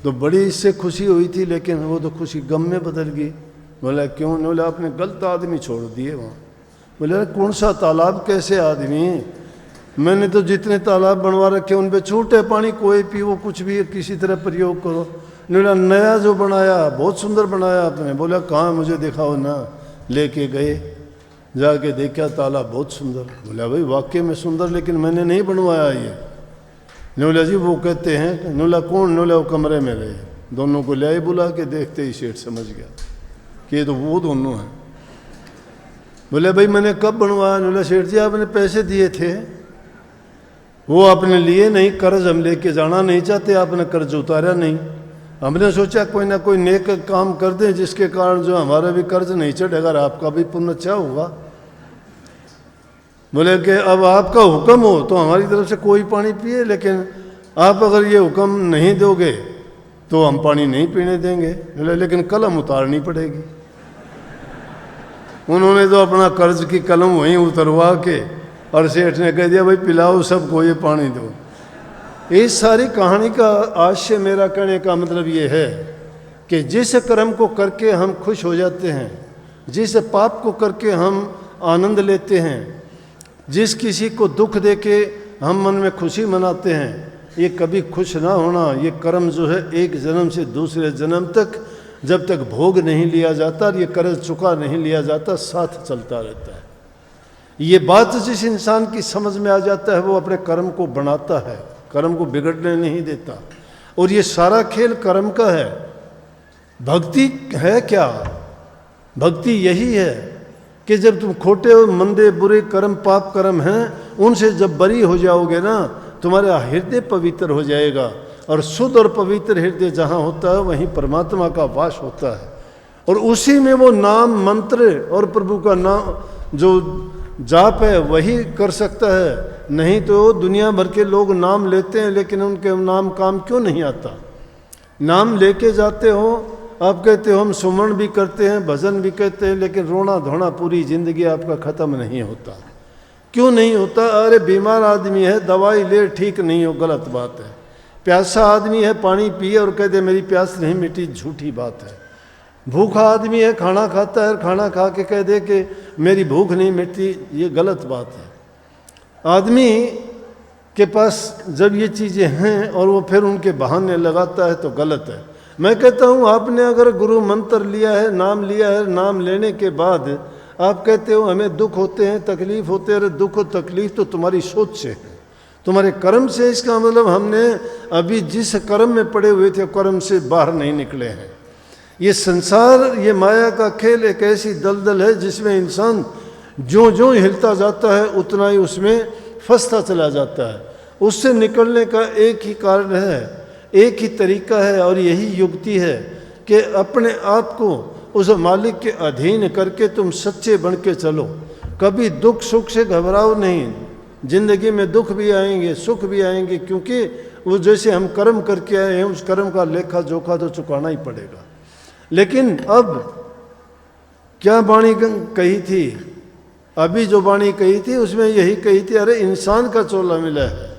A: तो बड़ी इससे खुशी हुई थी। लेकिन वो तो खुशी गम में बदल गई। बोला क्यों? बोला आपने गलत आदमी छोड़ दिए वहाँ। बोले कौन सा तालाब, कैसे आदमी? मैंने तो जितने तालाब बनवा रखे उन पे छूट है, पानी कोई पियो, कुछ भी किसी तरह प्रयोग करो। बोला नया जो बनाया बहुत सुंदर बनाया आपने। बोला कहाँ, मुझे दिखाओ ना। लेके गए, जाके देखा तालाब बहुत सुंदर। बोला भाई वाकई में सुंदर, लेकिन मैंने नहीं बनवाया ये। नोला जी वो कहते हैं। नोला कौन? नोला वो कमरे में गए, दोनों को ले आए, बुला के देखते ही सेठ समझ गया कि ये तो वो दोनों हैं। बोले भाई मैंने कब बनवाया? नोला सेठ जी आपने पैसे दिए थे, वो आपने लिए नहीं, कर्ज हम लेके जाना नहीं चाहते, आपने कर्ज उतारा नहीं। हमने सोचा कोई ना कोई नेक काम कर दें जिसके कारण जो हमारा भी कर्ज नहीं चढ़ेगा और आपका भी पुण्य अच्छा होगा। बोले कि अब आपका हुक्म हो तो हमारी तरफ से कोई पानी पिए, लेकिन आप अगर ये हुक्म नहीं दोगे तो हम पानी नहीं पीने देंगे। बोले लेकिन कलम उतारनी पड़ेगी। उन्होंने तो अपना कर्ज की कलम वहीं उतरवा के और सेठ ने कह दिया भाई पिलाओ सबको ये पानी दो। इस सारी कहानी का आशय मेरा कहने का मतलब ये है कि जिस कर्म को करके हम खुश हो जाते हैं, जिस पाप को करके हम आनंद लेते हैं, जिस किसी को दुख देके हम मन में खुशी मनाते हैं, ये कभी खुश ना होना, ये कर्म जो है एक जन्म से दूसरे जन्म तक जब तक भोग नहीं लिया जाता और ये कर्ज चुका नहीं लिया जाता साथ चलता रहता है। ये बात जिस इंसान की समझ में आ जाता है वो अपने कर्म को बनाता है, कर्म को बिगड़ने नहीं देता। और ये सारा खेल कर्म का है। भक्ति है क्या? भक्ति यही है कि जब तुम खोटे मंदे बुरे कर्म पाप कर्म हैं उनसे जब बरी हो जाओगे ना, तुम्हारा हृदय पवित्र हो जाएगा। और शुद्ध और पवित्र हृदय जहाँ होता है वहीं परमात्मा का वास होता है। और उसी में वो नाम मंत्र और प्रभु का नाम जो जाप है वही कर सकता है। नहीं तो दुनिया भर के लोग नाम लेते हैं लेकिन उनके नाम काम क्यों नहीं आता? नाम लेके जाते हो, आप कहते हो हम सुमरण भी करते हैं, भजन भी कहते हैं, लेकिन रोना धोना पूरी जिंदगी आपका ख़त्म नहीं होता। क्यों नहीं होता? अरे बीमार आदमी है, दवाई ले ठीक नहीं हो, गलत बात है। प्यासा आदमी है, पानी पिए और कहते मेरी प्यास नहीं मिटी, झूठी बात है। भूखा आदमी है, खाना खाता है, खाना खा के कह दे कि मेरी भूख नहीं मिटती, ये गलत बात है। आदमी के पास जब ये चीज़ें हैं और वो फिर उनके बहाने लगाता है तो गलत है। मैं कहता हूँ आपने अगर गुरु मंत्र लिया है, नाम लिया है, नाम लेने के बाद आप कहते हो हमें दुख होते हैं, तकलीफ होते हैं। अरे दुख और तकलीफ तो तुम्हारी सोच से है, तुम्हारे कर्म से। इसका मतलब हमने अभी जिस कर्म में पड़े हुए थे कर्म से बाहर नहीं निकले हैं। ये संसार, ये माया का खेल एक ऐसी दलदल है जिसमें इंसान जो जो हिलता जाता है उतना ही उसमें फंसता चला जाता है। उससे निकलने का एक ही कारण है, एक ही तरीका है और यही युक्ति है कि अपने आप को उस मालिक के अधीन करके तुम सच्चे बन के चलो। कभी दुख सुख से घबराओ नहीं। जिंदगी में दुख भी आएंगे, सुख भी आएंगे, क्योंकि वो जैसे हम कर्म करके आए हैं उस कर्म का लेखा जोखा तो चुकाना ही पड़ेगा। लेकिन अब क्या वाणी कही थी? अभी जो वाणी कही थी उसमें यही कही थी, अरे इंसान का चोला मिला है,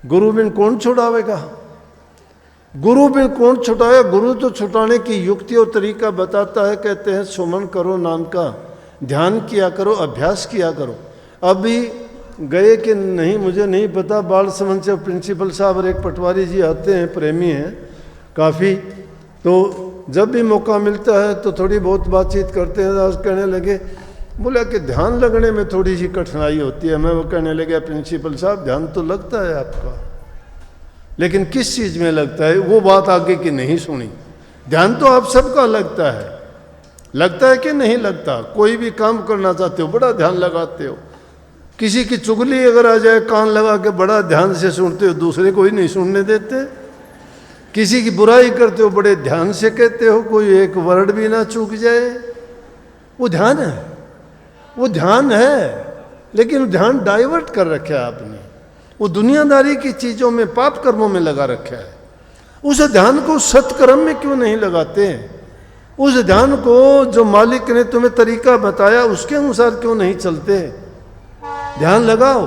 A: गुरु बिन कौन छुड़ावेगा? गुरु बिन कौन छुड़ाएगा? गुरु तो छुटाने की युक्ति और तरीका बताता है। कहते हैं सुमन करो नाम का, ध्यान किया करो, अभ्यास किया करो। अभी गए कि नहीं मुझे नहीं पता, बाल समन से प्रिंसिपल साहब और एक पटवारी जी आते हैं, प्रेमी हैं काफ़ी, तो जब भी मौका मिलता है तो थोड़ी बहुत बातचीत करते हैं। आज कहने लगे, बोला कि ध्यान लगने में थोड़ी सी कठिनाई होती है। मैं वो कहने लगा प्रिंसिपल साहब ध्यान तो लगता है आपका, लेकिन किस चीज़ में लगता है? वो बात आगे की नहीं सुनी। ध्यान तो आप सबका लगता है, लगता है कि नहीं लगता? कोई भी काम करना चाहते हो बड़ा ध्यान लगाते हो। किसी की चुगली अगर आ जाए कान लगा के बड़ा ध्यान से सुनते हो, दूसरे को ही नहीं सुनने देते। किसी की बुराई करते हो बड़े ध्यान से कहते हो, कोई एक वर्ड भी ना चूक जाए। वो ध्यान है, वो ध्यान है, लेकिन ध्यान डाइवर्ट कर रखा है आपने। वो दुनियादारी की चीजों में, पाप कर्मों में लगा रखा है। उस ध्यान को सत्कर्म में क्यों नहीं लगाते? उस ध्यान को जो मालिक ने तुम्हें तरीका बताया उसके अनुसार क्यों नहीं चलते? ध्यान लगाओ।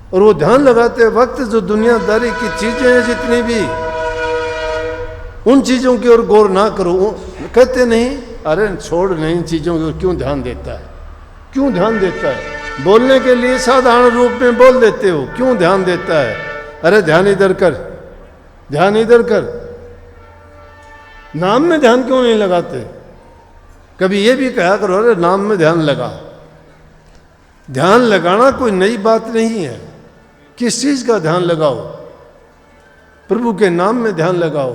A: और वो ध्यान लगाते वक्त जो दुनियादारी की चीजें हैं जितनी भी, उन चीजों की ओर गौर ना करो। कहते नहीं, अरे छोड़ नहीं, इन चीजों को क्यों ध्यान देता है, क्यों ध्यान देता है? बोलने के लिए साधारण रूप में बोल देते हो, क्यों ध्यान देता है? अरे ध्यान इधर कर, ध्यान इधर कर। नाम में ध्यान क्यों नहीं लगाते? कभी ये भी कहा करो, अरे नाम में ध्यान लगा। ध्यान लगाना कोई नई बात नहीं है। किस चीज का ध्यान लगाओ? प्रभु के नाम में ध्यान लगाओ,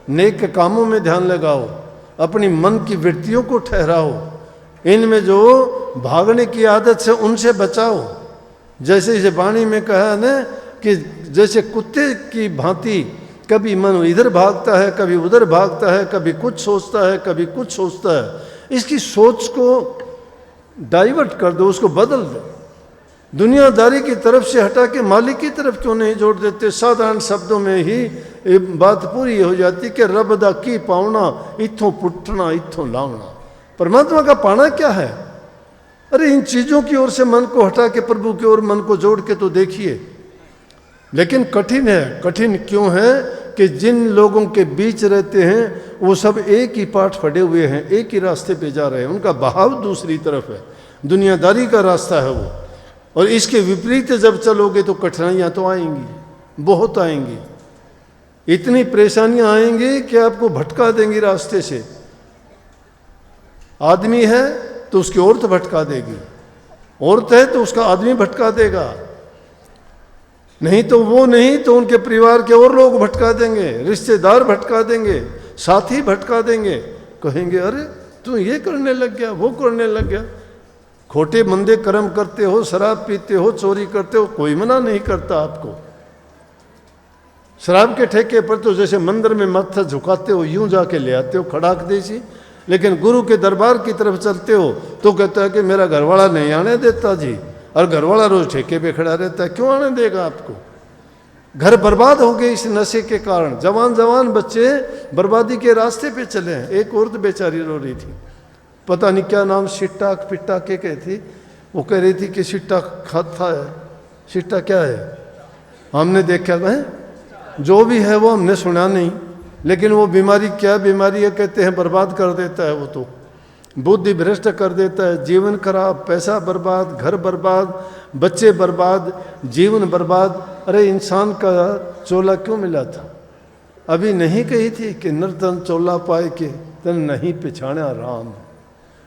A: नेक कामों में ध्यान लगाओ, अपनी मन की वृत्तियों को ठहराओ, इनमें जो भागने की आदत से उनसे बचाओ। जैसे इसे वाणी में कहा ना कि जैसे कुत्ते की भांति कभी मन इधर भागता है, कभी उधर भागता है, कभी कुछ सोचता है, कभी कुछ सोचता है। इसकी सोच को डाइवर्ट कर दो, उसको बदल दो। दुनियादारी की तरफ से हटा के मालिक की तरफ क्यों नहीं जोड़ देते? साधारण शब्दों में ही बात पूरी हो जाती कि रब दा की पावना, इथों पुटना इथों लावना। परमात्मा का पाना क्या है? अरे इन चीजों की ओर से मन को हटा के प्रभु की ओर मन को जोड़ के तो देखिए। लेकिन कठिन है। कठिन क्यों है? कि जिन लोगों के बीच रहते हैं वो सब एक ही पाठ पढ़े हुए हैं, एक ही रास्ते पे जा रहे हैं, उनका बहाव दूसरी तरफ है, दुनियादारी का रास्ता है वो। और इसके विपरीत जब चलोगे तो कठिनाइयां तो आएंगी, बहुत आएंगी। इतनी परेशानियां आएंगी कि आपको भटका देंगी रास्ते से। आदमी है तो उसकी औरत भटका देगी, औरत है तो उसका आदमी भटका देगा, नहीं तो वो नहीं तो उनके परिवार के और लोग भटका देंगे, रिश्तेदार भटका देंगे, साथी भटका देंगे। कहेंगे अरे तू ये करने लग गया, वो करने लग गया। खोटे मंदे कर्म करते हो, शराब पीते हो, चोरी करते हो, कोई मना नहीं करता आपको। शराब के ठेके पर तो जैसे मंदिर में माथा झुकाते हो यूं जाके ले आते हो खड़ाक देसी, लेकिन गुरु के दरबार की तरफ चलते हो तो कहता है कि मेरा घरवाला नहीं आने देता जी, और घरवाला रोज ठेके पे खड़ा रहता है, क्यों आने देगा आपको? घर बर्बाद हो गए इस नशे के कारण। जवान जवान बच्चे बर्बादी के रास्ते पे चले हैं। एक औरत बेचारी रो रही थी, पता नहीं क्या नाम, सिट्टा पिट्टा के कहती, वो कह रही थी कि सिट्टा खाता है। सिट्टा क्या है? हमने देखा है, जो भी है वो हमने सुना नहीं, लेकिन वो बीमारी क्या बीमारी है कहते हैं, बर्बाद कर देता है वो तो, बुद्धि भ्रष्ट कर देता है, जीवन खराब, पैसा बर्बाद, घर बर्बाद, बच्चे बर्बाद, जीवन बर्बाद। अरे इंसान का चोला क्यों मिला था? अभी नहीं कही थी कि नर्तन चोला पाए के तन नहीं पिछाड़ा राम,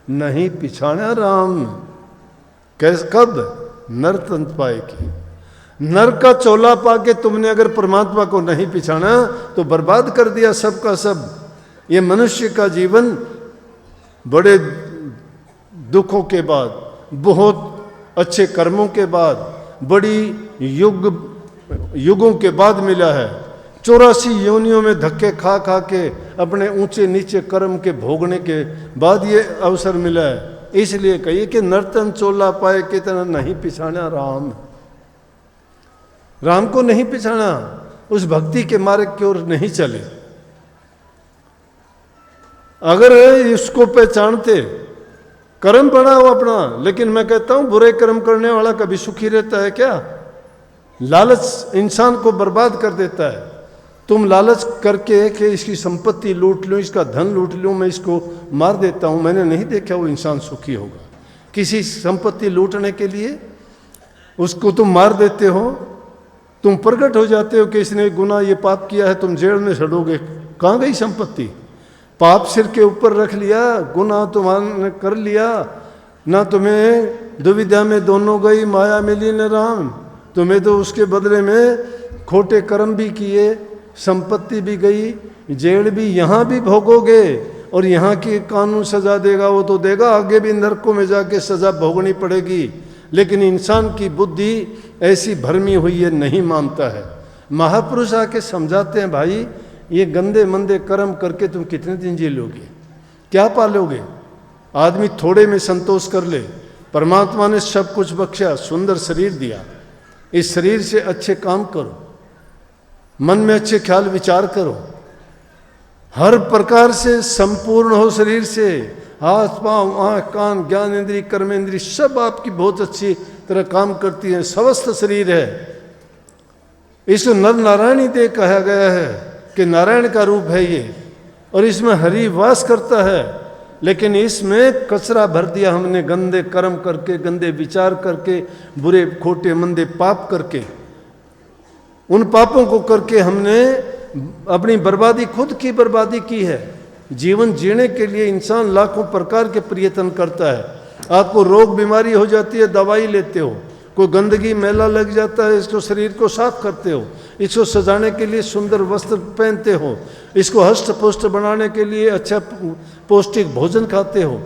A: नहीं पिछाड़ा राम। कैसे कब? नर्तन पाए के। नर का चोला पाके तुमने अगर परमात्मा को नहीं पिछाना तो बर्बाद कर दिया सबका सब। ये मनुष्य का जीवन बड़े दुखों के बाद, बहुत अच्छे कर्मों के बाद, बड़ी युगों के बाद मिला है। 84 योनियों में धक्के खा खा के अपने ऊंचे नीचे कर्म के भोगने के बाद ये अवसर मिला है। इसलिए कहिए कि नर्तन चोला पाए के तरह नहीं पिछाना राम। राम को नहीं पिछाना, उस भक्ति के मार्ग की ओर नहीं चले। अगर इसको पहचानते, कर्म बढ़ाओ अपना, लेकिन मैं कहता हूं बुरे कर्म करने वाला कभी सुखी रहता है क्या? लालच इंसान को बर्बाद कर देता है। तुम लालच करके कि इसकी संपत्ति लूट लूं, इसका धन लूट लूं, मैं इसको मार देता हूं, मैंने नहीं देखा वो इंसान सुखी होगा। किसी संपत्ति लूटने के लिए उसको तुम मार देते हो, तुम प्रकट हो जाते हो कि इसने गुनाह ये पाप किया है, तुम जेल में सड़ोगे। कहाँ गई संपत्ति? पाप सिर के ऊपर रख लिया, गुनाह तुम्हारे कर लिया, ना तुम्हें दुविधा में दोनों गई, माया मिली न राम। तुम्हें तो उसके बदले में खोटे कर्म भी किए, संपत्ति भी गई, जेल भी, यहाँ भी भोगोगे। और यहाँ की कानून सजा देगा वो तो देगा, आगे भी नरकों में जाके सजा भोगनी पड़ेगी। लेकिन इंसान की बुद्धि ऐसी भरमी हुई है, नहीं मानता है। महापुरुष आके समझाते हैं, भाई ये गंदे मंदे कर्म करके तुम कितने दिन जी लोगे, क्या पालोगे? आदमी थोड़े में संतोष कर ले। परमात्मा ने सब कुछ बख्शा, सुंदर शरीर दिया, इस शरीर से अच्छे काम करो, मन में अच्छे ख्याल विचार करो, हर प्रकार से संपूर्ण हो शरीर से, हाथ पांव आँख कान ज्ञान इंद्री कर्म इंद्री सब आपकी बहुत अच्छी तरह काम करती है, स्वस्थ शरीर है। इसको नर नारायणी देह कहा गया है कि नारायण का रूप है ये, और इसमें हरि वास करता है। लेकिन इसमें कचरा भर दिया हमने, गंदे कर्म करके, गंदे विचार करके, बुरे खोटे मंदे पाप करके, उन पापों को करके हमने अपनी बर्बादी, खुद की बर्बादी की है। जीवन जीने के लिए इंसान लाखों प्रकार के प्रयत्न करता है। आपको रोग बीमारी हो जाती है, दवाई लेते हो, कोई गंदगी मैला लग जाता है, इसको शरीर को साफ करते हो, इसको सजाने के लिए सुंदर वस्त्र पहनते हो, इसको हष्ट पुष्ट बनाने के लिए अच्छा पौष्टिक भोजन खाते हो,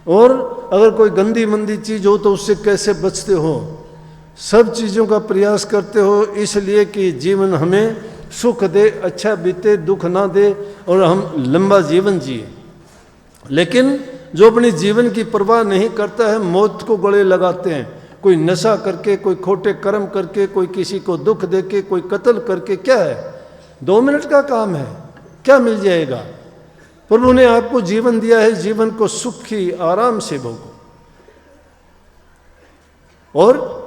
A: और अगर कोई गंदी मंदी चीज़ हो तो उससे कैसे बचते हो, सब चीज़ों का प्रयास करते हो, इसलिए कि जीवन हमें सुख दे, अच्छा बीते, दुख ना दे और हम लंबा जीवन जिए। लेकिन जो अपने जीवन की परवाह नहीं करता है, मौत को गले लगाते हैं, कोई नशा करके, कोई खोटे कर्म करके, कोई किसी को दुख दे के, कोई कत्ल करके। क्या है, 2 मिनट का काम है, क्या मिल जाएगा। प्रभु ने आपको जीवन दिया है, जीवन को सुखी आराम से भोगो। और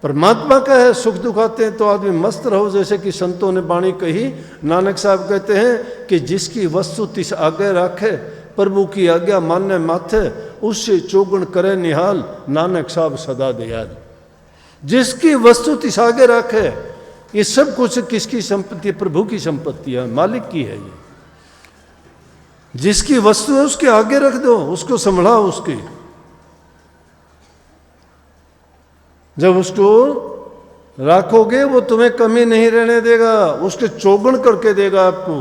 A: परमात्मा का है, सुख दुख आते हैं तो आदमी मस्त रहो, जैसे कि संतों ने बाणी कही। नानक साहब कहते हैं कि जिसकी वस्तु तिस आगे रखे, प्रभु की आज्ञा मानने माथे, उससे चौगुण करे निहाल, नानक साहब सदा दयाल। जिसकी वस्तु तिस आगे रखे, ये सब कुछ किसकी संपत्ति? प्रभु की संपत्ति है, मालिक की है ये। जिसकी वस्तु है उसके आगे रख दो, उसको संभलाओ उसकी। जब उसको रखोगे वो तुम्हें कमी नहीं रहने देगा, उसके चौगुण करके देगा आपको।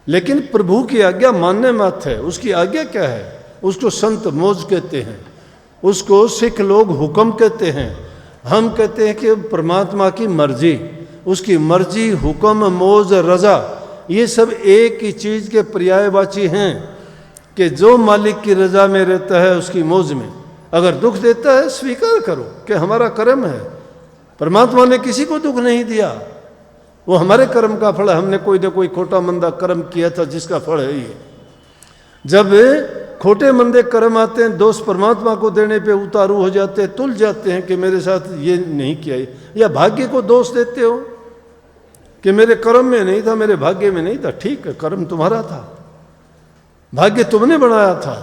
A: लेकिन प्रभु की आज्ञा मानने मत है। उसकी आज्ञा क्या है? उसको संत मौज कहते हैं, उसको सिख लोग हुक्म कहते हैं। हम कहते हैं कि परमात्मा की मर्जी, उसकी मर्जी, हुक्म, मौज, रजा, ये सब एक ही चीज़ के पर्यायवाची हैं कि जो मालिक की रजा में रहता है, उसकी मौज में, अगर दुख देता है स्वीकार करो कि हमारा कर्म है। परमात्मा ने किसी को दुख नहीं दिया, वो हमारे कर्म का फल है। हमने कोई ना कोई खोटा मंदा कर्म किया था जिसका फल है ये। जब खोटे मंदे कर्म आते हैं, दोष परमात्मा को देने पे उतारू हो जाते हैं, तुल जाते हैं कि मेरे साथ ये नहीं किया, या भाग्य को दोष देते हो कि मेरे कर्म में नहीं था, मेरे भाग्य में नहीं था। ठीक है, कर्म तुम्हारा था, भाग्य तुमने बनाया था,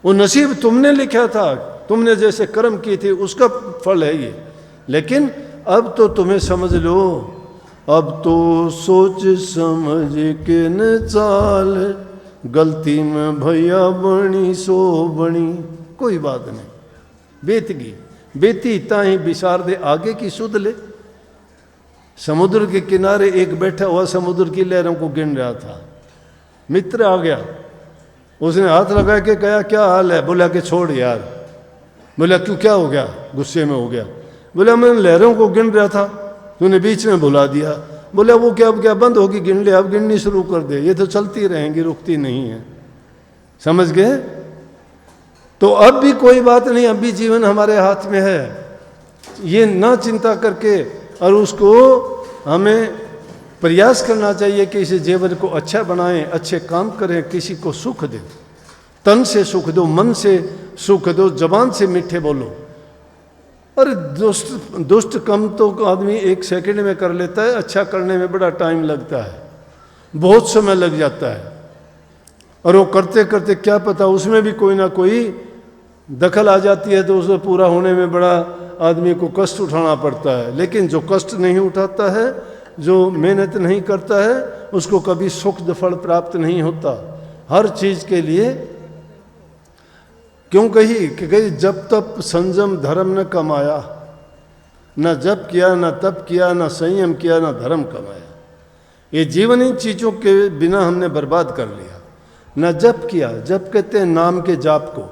A: वो नसीब तुमने लिखा था, तुमने जैसे कर्म किए थे उसका फल है ये। लेकिन अब तो तुम्हें समझ लो, अब तो सोच समझ के न चाल, गलती में भैया बनी सो बनी, कोई बात नहीं, बेतगी बेती ताही बिसार दे, आगे की सुध ले। समुद्र के किनारे एक बैठा हुआ समुद्र की लहरों को गिन रहा था, मित्र आ गया, उसने हाथ लगा के कहा क्या हाल है? बोला कि छोड़ यार। बोला क्यों, क्या हो गया? गुस्से में हो गया। बोला मैं लहरों को गिन रहा था, तूने बीच में बुला दिया। बोला वो क्या, अब क्या बंद होगी? गिन ले, अब गिननी शुरू कर दे, ये तो चलती रहेंगी, रुकती नहीं है। समझ गए? तो अब भी कोई बात नहीं, अब भी जीवन हमारे हाथ में है, ये ना चिंता करके, और उसको हमें प्रयास करना चाहिए कि इस जीवन को अच्छा बनाएं, अच्छे काम करें, किसी को सुख दें, तन से सुख दो, मन से सुख दो, जबान से मीठे बोलो। और दुष्ट कम तो आदमी 1 सेकंड में कर लेता है, अच्छा करने में बड़ा टाइम लगता है, बहुत समय लग जाता है। और वो करते करते क्या पता उसमें भी कोई ना कोई दखल आ जाती है, तो उसे पूरा होने में बड़ा आदमी को कष्ट उठाना पड़ता है। लेकिन जो कष्ट नहीं उठाता है, जो मेहनत नहीं करता है, उसको कभी सुख फल प्राप्त नहीं होता। हर चीज़ के लिए क्यों कही कि कही जब तब संयम धर्म न कमाया, न जप किया, न तप किया, न संयम किया, न धर्म कमाया। ये जीवन इन चीज़ों के बिना हमने बर्बाद कर लिया। न जप किया, जप कहते हैं नाम के जाप को,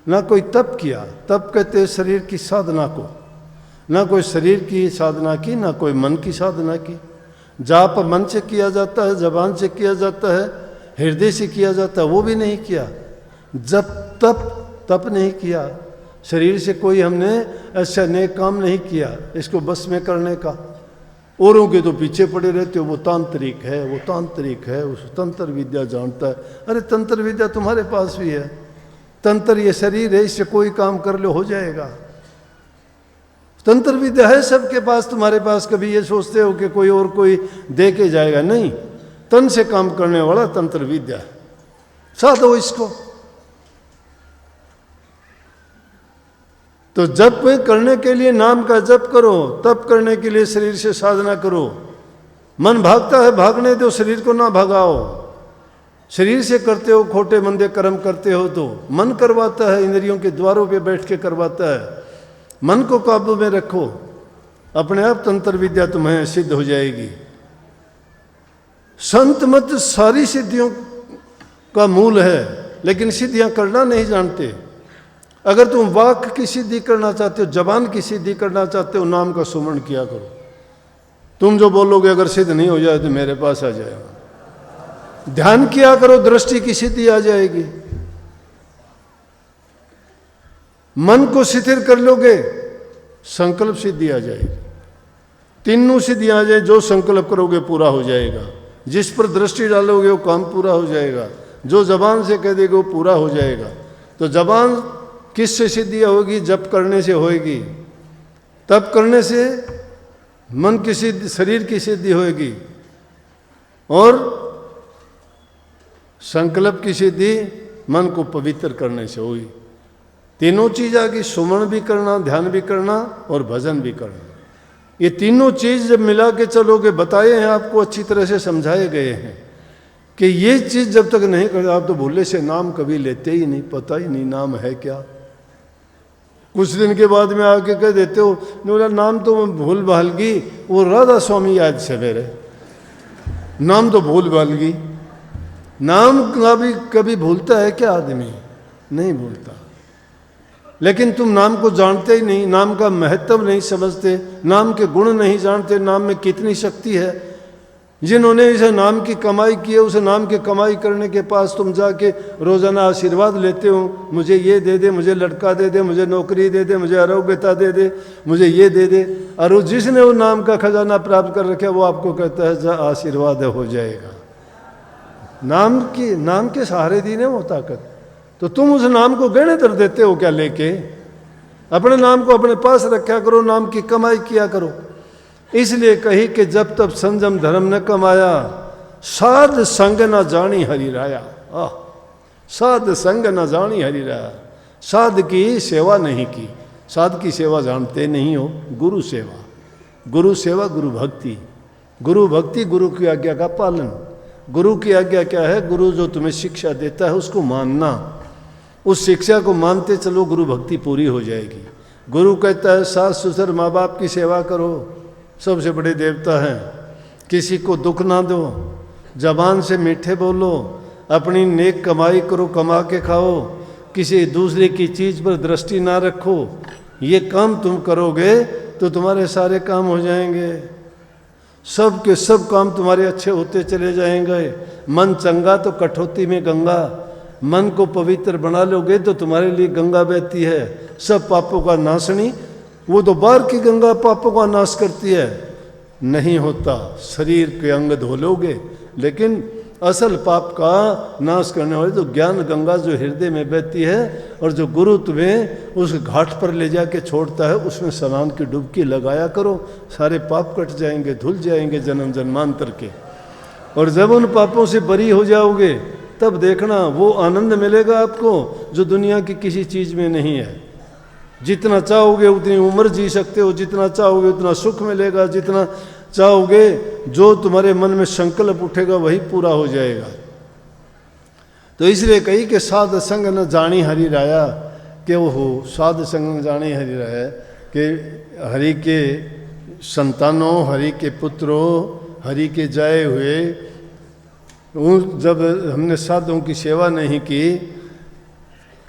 A: ना कोई तप किया, तप कहते हैं शरीर की साधना को, ना कोई शरीर की साधना की, ना कोई मन की साधना की। जाप मन से किया जाता है, जबान से किया जाता है, हृदय से किया जाता है, वो भी नहीं किया। जब तप नहीं किया, शरीर से कोई हमने ऐसा नेक काम नहीं किया इसको बस में करने का। औरों के तो पीछे पड़े रहते हो, वो तांत्रिक है, वो तांत्रिक है, उस तंत्र विद्या जानता है। अरे तंत्र विद्या तुम्हारे पास भी है। तंत्र ये शरीर है, इससे कोई काम कर लो हो जाएगा। तंत्र विद्या है सबके पास, तुम्हारे पास। कभी ये सोचते हो कि कोई और कोई दे के जाएगा? नहीं, तन से काम करने वाला तंत्र विद्या है। साधो इसको। तो जप करने के लिए नाम का जप करो, तप करने के लिए शरीर से साधना करो। मन भागता है, भागने दो, शरीर को ना भगाओ। शरीर से करते हो खोटे मंदे कर्म करते हो तो मन करवाता है, इंद्रियों के द्वारों पे बैठ के करवाता है। मन को काबू में रखो, अपने आप तंत्र विद्या तुम्हें सिद्ध हो जाएगी। संत मत सारी सिद्धियों का मूल है, लेकिन सिद्धियां करना नहीं जानते। अगर तुम वाक की सिद्धि करना चाहते हो, जबान की सिद्धि करना चाहते हो, नाम का सुमरण किया करो। तुम जो बोलोगे अगर सिद्ध नहीं हो जाए तो मेरे पास आ जाएगा। ध्यान किया करो, दृष्टि की सिद्धि आ जाएगी। मन को स्थिर कर लोगे, संकल्प सिद्धि आ जाएगी। तीनों सिद्धि आ जाए, जो संकल्प करोगे पूरा हो जाएगा। जिस पर दृष्टि डालोगे वो काम पूरा हो जाएगा। जो जबान से कह देगा वो पूरा हो जाएगा। तो जबान किससे सिद्धि होगी? जप करने से होगी। तप करने से मन की सिद्धि, शरीर की सिद्धि होगी। और संकल्प की सिद्धि मन को पवित्र करने से होगी। तीनों चीज आ गई, सुमरण भी करना, ध्यान भी करना और भजन भी करना। ये तीनों चीज जब मिला के चलोगे, बताए हैं आपको, अच्छी तरह से समझाए गए हैं कि ये चीज जब तक नहीं करते, आप तो भूले से नाम कभी लेते ही नहीं, पता ही नहीं नाम है क्या। कुछ दिन के बाद में आके कह देते हो, बोला नाम तो मैं भूल भाल गई, वो राधा स्वामी याद सवेरे, नाम तो भूल भाल गई। नाम कभी भूलता है क्या आदमी? नहीं भूलता। लेकिन तुम नाम को जानते ही नहीं, नाम का महत्व नहीं समझते, नाम के गुण नहीं जानते, नाम में कितनी शक्ति है। जिन्होंने इसे नाम की कमाई की है, उस नाम की कमाई करने के पास तुम जाके रोजाना आशीर्वाद लेते हो, मुझे ये दे दे, मुझे लड़का दे दे, मुझे नौकरी दे दे, मुझे आरोग्यता दे दे, मुझे ये दे दे। और जिसने वो नाम का खजाना प्राप्त कर रखा है वो आपको कहता है जा आशीर्वाद हो जाएगा। नाम के सहारे दी ने वो ताकत। तो तुम उस नाम को गहने धर देते हो क्या लेके? अपने नाम को अपने पास रखा करो, नाम की कमाई किया करो। इसलिए कही कि जब तब संजम धर्म न कमाया, साध संग न जानी हरि राया। साध संग न जानी हरि राया। साध की सेवा नहीं की। साध की सेवा जानते नहीं हो। गुरु सेवा, गुरु सेवा, गुरु भक्ति। गुरु भक्ति, गुरु की आज्ञा का पालन। गुरु की आज्ञा क्या है? गुरु जो तुम्हें शिक्षा देता है उसको मानना। उस शिक्षा को मानते चलो, गुरु भक्ति पूरी हो जाएगी। गुरु कहता है सास ससुर माँ बाप की सेवा करो, सबसे बड़े देवता हैं। किसी को दुख ना दो, जबान से मीठे बोलो, अपनी नेक कमाई करो, कमा के खाओ, किसी दूसरे की चीज़ पर दृष्टि ना रखो। ये काम तुम करोगे तो तुम्हारे सारे काम हो जाएंगे। सब के सब काम तुम्हारे अच्छे होते चले जाएंगे। मन चंगा तो कठौती में गंगा। मन को पवित्र बना लोगे तो तुम्हारे लिए गंगा बहती है, सब पापों का नाशनी। वो तो बाहर की गंगा पापों का नाश करती है, नहीं होता। शरीर के अंग धो लोगे, लेकिन असल पाप का नाश करने वाली तो ज्ञान गंगा जो हृदय में बहती है, और जो गुरु तुम्हें उस घाट पर ले जाके छोड़ता है, उसमें स्नान की डुबकी लगाया करो। सारे पाप कट जाएंगे, धुल जाएंगे जन्म जन्मांतर के। और जब उन पापों से बरी हो जाओगे तब देखना वो आनंद मिलेगा आपको जो दुनिया की किसी चीज़ में नहीं है। जितना चाहोगे उतनी उम्र जी सकते हो, जितना चाहोगे उतना सुख मिलेगा, जितना चाहोगे जो तुम्हारे मन में संकल्प उठेगा वही पूरा हो जाएगा। तो इसलिए कही कि साध संग न जानी हरि राया, कि वो हो साध संग न जानी हरि राया, कि हरि के संतानों, हरि के पुत्रों, हरि के जाए हुए, जब हमने साधुओं की सेवा नहीं की,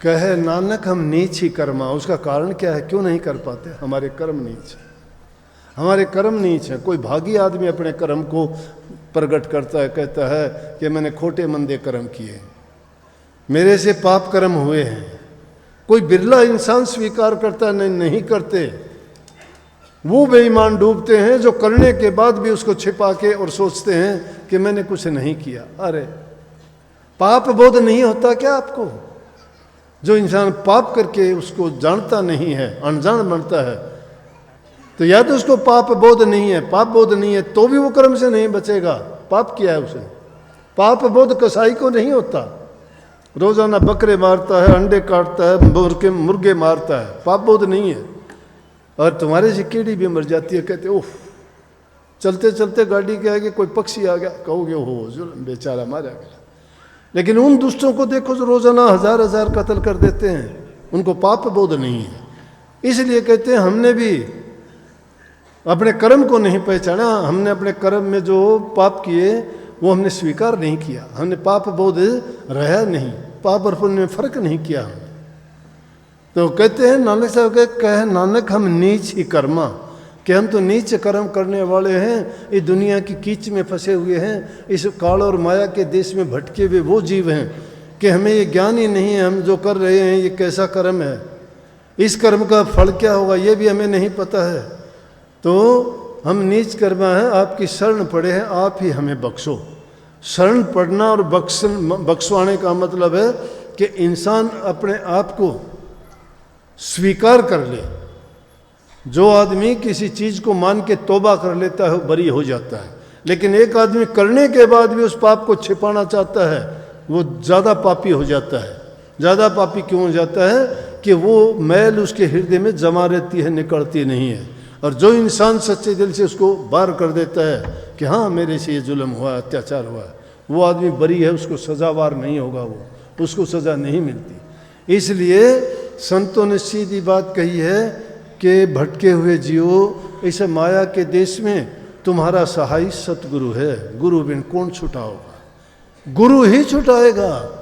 A: कहे नानक हम नीच ही कर्मा। उसका कारण क्या है? क्यों नहीं कर पाते? हमारे कर्म नीच है, हमारे कर्म नीच है। कोई भागी आदमी अपने कर्म को प्रकट करता है, कहता है कि मैंने खोटे मंदे कर्म किए, मेरे से पाप कर्म हुए हैं। कोई बिरला इंसान स्वीकार करता है, नहीं करते। वो बेईमान डूबते हैं जो करने के बाद भी उसको छिपा के और सोचते हैं कि मैंने कुछ नहीं किया। अरे पाप बोध नहीं होता क्या आपको? जो इंसान पाप करके उसको जानता नहीं है, अनजान बनता है, तो या तो उसको पाप बोध नहीं है, पाप बोध नहीं है तो भी वो कर्म से नहीं बचेगा। पाप किया है उसने। पाप बोध कसाई को नहीं होता, रोजाना बकरे मारता है, अंडे काटता है, मुर्गे मारता है, पाप बोध नहीं है। और तुम्हारे से कीड़ी भी मर जाती है, कहते उफ, चलते चलते गाड़ी के आगे कोई पक्षी आ गया, कहोगे हो जुल्म, बेचारा मारा गया। लेकिन उन दुष्टों को देखो जो रोजाना हजार हजार कत्ल कर देते हैं, उनको पाप बोध नहीं है। इसलिए कहते हैं हमने भी अपने कर्म को नहीं पहचाना, हमने अपने कर्म में जो पाप किए वो हमने स्वीकार नहीं किया, हमने पाप बोध रहा नहीं, पाप और पुण्य में फर्क नहीं किया हमने। तो कहते हैं नानक साहब के कहे, नानक हम नीच ही कर्मा, कि हम तो नीच कर्म करने वाले हैं, इस दुनिया की कीच में फंसे हुए हैं, इस काल और माया के देश में भटके हुए वो जीव हैं कि हमें ये ज्ञान ही नहीं है हम जो कर रहे हैं ये कैसा कर्म है, इस कर्म का फल क्या होगा ये भी हमें नहीं पता है। तो हम नीच कर्मा हैं, आपकी शरण पड़े हैं, आप ही हमें बख्शो। शरण पड़ना और बख्शवाने का मतलब है कि इंसान अपने आप को स्वीकार कर ले। जो आदमी किसी चीज़ को मान के तौबा कर लेता है वो बरी हो जाता है, लेकिन एक आदमी करने के बाद भी उस पाप को छिपाना चाहता है वो ज़्यादा पापी हो जाता है। ज़्यादा पापी क्यों हो जाता है कि वो मैल उसके हृदय में जमा रहती है, निकलती नहीं है। और जो इंसान सच्चे दिल से उसको बार कर देता है कि हाँ मेरे से ये जुल्म हुआ, अत्याचार हुआ, वो आदमी बरी है, उसको सजावार नहीं होगा, वो उसको सज़ा नहीं मिलती। इसलिए संतों ने सीधी बात कही है कि भटके हुए जीवो, इस माया के देश में तुम्हारा सहाय सतगुरु है, गुरु बिन कौन छुटाओगा, गुरु ही छुटाएगा।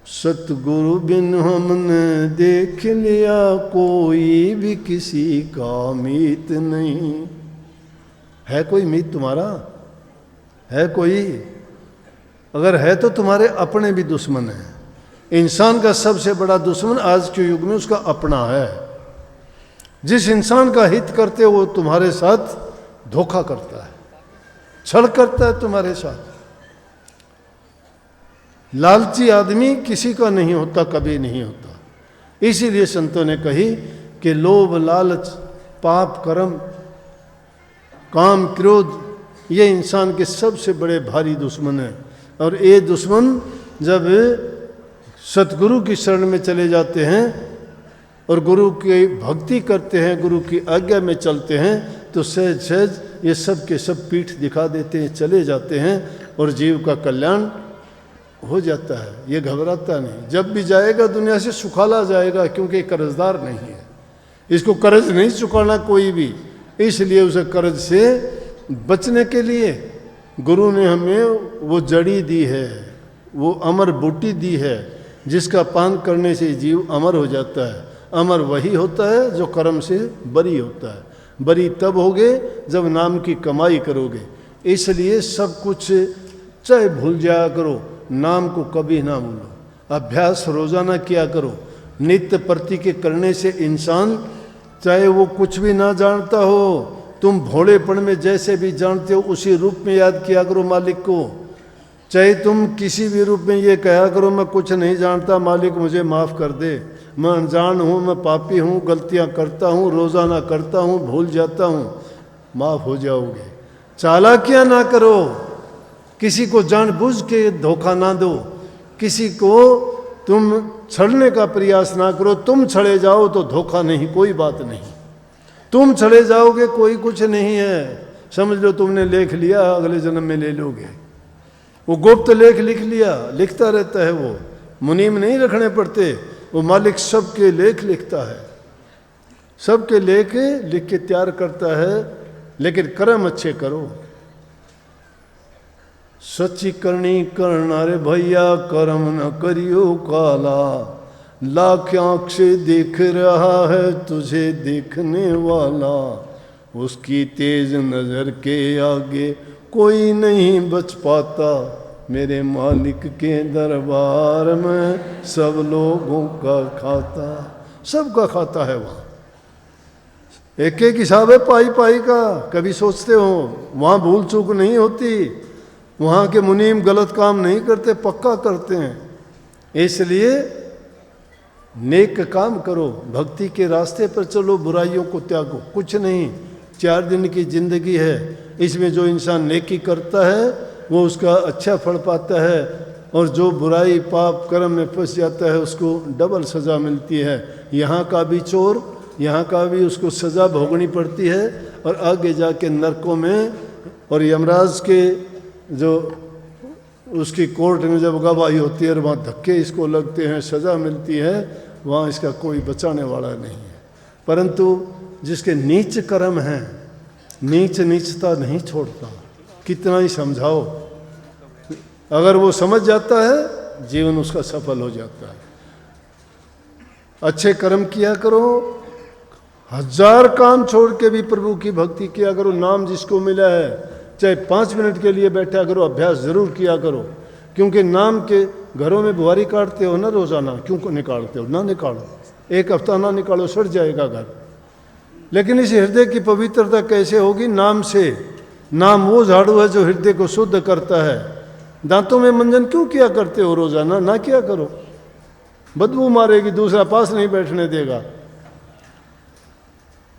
A: सतगुरु बिन हमने देख लिया, कोई भी किसी का मीत नहीं। है कोई मीत तुम्हारा? है कोई? अगर है तो तुम्हारे अपने भी दुश्मन हैं। इंसान का सबसे बड़ा दुश्मन आज के युग में उसका अपना है। जिस इंसान का हित करते हो वो तुम्हारे साथ धोखा करता है, छल करता है तुम्हारे साथ। लालची आदमी किसी का नहीं होता, कभी नहीं होता। इसीलिए संतों ने कही कि लोभ, लालच, पाप, कर्म, काम, क्रोध ये इंसान के सबसे बड़े भारी दुश्मन हैं। और ये दुश्मन जब सतगुरु की शरण में चले जाते हैं और गुरु की भक्ति करते हैं, गुरु की आज्ञा में चलते हैं, तो सहज सहज ये सब के सब पीठ दिखा देते हैं, चले जाते हैं और जीव का कल्याण हो जाता है। ये घबराता नहीं, जब भी जाएगा दुनिया से सुखाला जाएगा, क्योंकि कर्जदार नहीं है, इसको कर्ज नहीं चुकाना कोई भी। इसलिए उसे कर्ज से बचने के लिए गुरु ने हमें वो जड़ी दी है, वो अमर बूटी दी है, जिसका पान करने से जीव अमर हो जाता है। अमर वही होता है जो कर्म से बरी होता है। बरी तब होगे जब नाम की कमाई करोगे। इसलिए सब कुछ चाहे भूल जाया करो, नाम को कभी ना भूलो। अभ्यास रोजाना किया करो। नित्य प्रति के करने से इंसान चाहे वो कुछ भी ना जानता हो, तुम भोलेपन में जैसे भी जानते हो उसी रूप में याद किया करो मालिक को। चाहे तुम किसी भी रूप में ये कहा करो मैं कुछ नहीं जानता, मालिक मुझे माफ़ कर दे, मैं अनजान हूँ, मैं पापी हूँ, गलतियाँ करता हूँ, रोज़ाना करता हूँ, भूल जाता हूँ, माफ़ हो जाओगे। चालाकियाँ ना करो, किसी को जानबूझ के धोखा ना दो, किसी को तुम छड़ने का प्रयास ना करो। तुम छड़े जाओ तो धोखा नहीं, कोई बात नहीं। तुम छड़े जाओगे कोई कुछ नहीं है, समझ लो तुमने लेख लिया, अगले जन्म में ले लोगे। वो गुप्त लेख लिख लिया, लिखता रहता है, वो मुनीम नहीं रखने पड़ते, वो मालिक सबके लेख लिखता है, सबके लेख लिख के तैयार करता है। लेकिन कर्म अच्छे करो। सच्ची करनी करना रे भैया, कर्म न करियो काला, लाख आँख से देख रहा है तुझे देखने वाला, उसकी तेज नजर के आगे कोई नहीं बच पाता, मेरे मालिक के दरबार में सब लोगों का खाता। सबका खाता है वहाँ। एक एक हिसाब है पाई पाई का। कभी सोचते हो वहाँ भूल चूक नहीं होती, वहाँ के मुनीम गलत काम नहीं करते, पक्का करते हैं। इसलिए नेक काम करो, भक्ति के रास्ते पर चलो, बुराइयों को त्यागो। कुछ नहीं, 4 दिन की जिंदगी है, इसमें जो इंसान नेकी करता है वो उसका अच्छा फल पाता है, और जो बुराई पाप कर्म में फंस जाता है उसको डबल सज़ा मिलती है। यहाँ का भी चोर, यहाँ का भी उसको सज़ा भोगनी पड़ती है, और आगे जाके नरकों में और यमराज के जो उसकी कोर्ट में जब गवाही होती है और वहाँ धक्के इसको लगते हैं, सज़ा मिलती है, वहाँ इसका कोई बचाने वाला नहीं है। परंतु जिसके नीच कर्म हैं, नीचता नहीं छोड़ता, कितना ही समझाओ, अगर वो समझ जाता है जीवन उसका सफल हो जाता है। अच्छे कर्म किया करो, 1000 काम छोड़ के भी प्रभु की भक्ति किया करो। नाम जिसको मिला है, चाहे 5 मिनट के लिए बैठा करो, अभ्यास जरूर किया करो। क्योंकि नाम के घरों में बुआरी काटते हो ना रोजाना, क्यों को निकालते हो? ना निकालो, 1 हफ्ता ना निकालो, सड़ जाएगा घर। लेकिन इस हृदय की पवित्रता कैसे होगी? नाम से। नाम वो झाड़ू है जो हृदय को शुद्ध करता है। दांतों में मंजन क्यों किया करते हो रोजाना? ना किया करो, बदबू मारेगी, दूसरा पास नहीं बैठने देगा।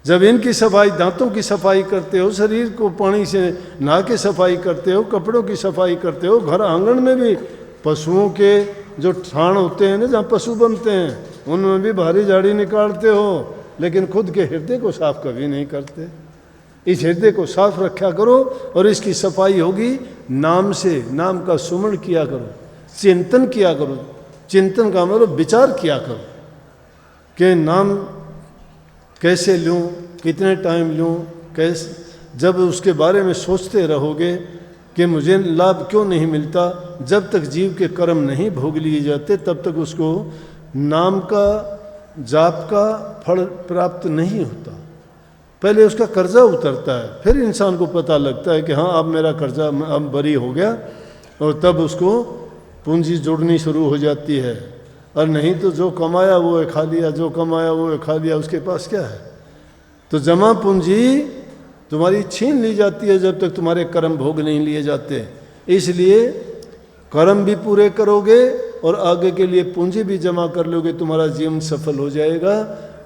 A: जब इनकी सफाई, दांतों की सफाई करते हो, शरीर को पानी से नहा के सफाई करते हो, कपड़ों की सफाई करते हो, घर आंगन में भी पशुओं के जो ठाण होते हैं ना, जहाँ पशु बनते हैं, उनमें भी भारी झाड़ी निकालते हो, लेकिन खुद के हृदय को साफ कभी नहीं करते। इस हृदय को साफ रखा करो, और इसकी सफाई होगी नाम से। नाम का सुमरण किया करो, चिंतन किया करो। चिंतन का मतलब विचार किया करो कि नाम कैसे लूँ, कितने टाइम लूँ, कैसे। जब उसके बारे में सोचते रहोगे कि मुझे लाभ क्यों नहीं मिलता, जब तक जीव के कर्म नहीं भोग लिए जाते तब तक उसको नाम का, जाप का फल प्राप्त नहीं होता। पहले उसका कर्जा उतरता है, फिर इंसान को पता लगता है कि हाँ अब मेरा कर्जा अब बरी हो गया, और तब उसको पूंजी जुड़नी शुरू हो जाती है। और नहीं तो जो कमाया वो खा लिया, जो कमाया वो खा लिया, उसके पास क्या है? तो जमा पूंजी तुम्हारी छीन ली जाती है जब तक तुम्हारे कर्म भोग नहीं लिए जाते। इसलिए कर्म भी पूरे करोगे और आगे के लिए पूंजी भी जमा कर लोगे, तुम्हारा जीवन सफल हो जाएगा।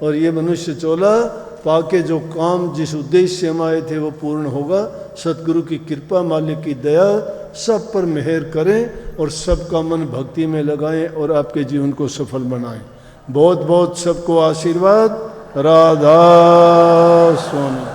A: और ये मनुष्य चोला पाके जो काम जिस उद्देश्य से हम आए थे वो पूर्ण होगा। सतगुरु की कृपा, मालिक की दया सब पर मेहर करें, और सबका मन भक्ति में लगाएं, और आपके जीवन को सफल बनाएं। बहुत बहुत सबको आशीर्वाद। राधा स्वामी।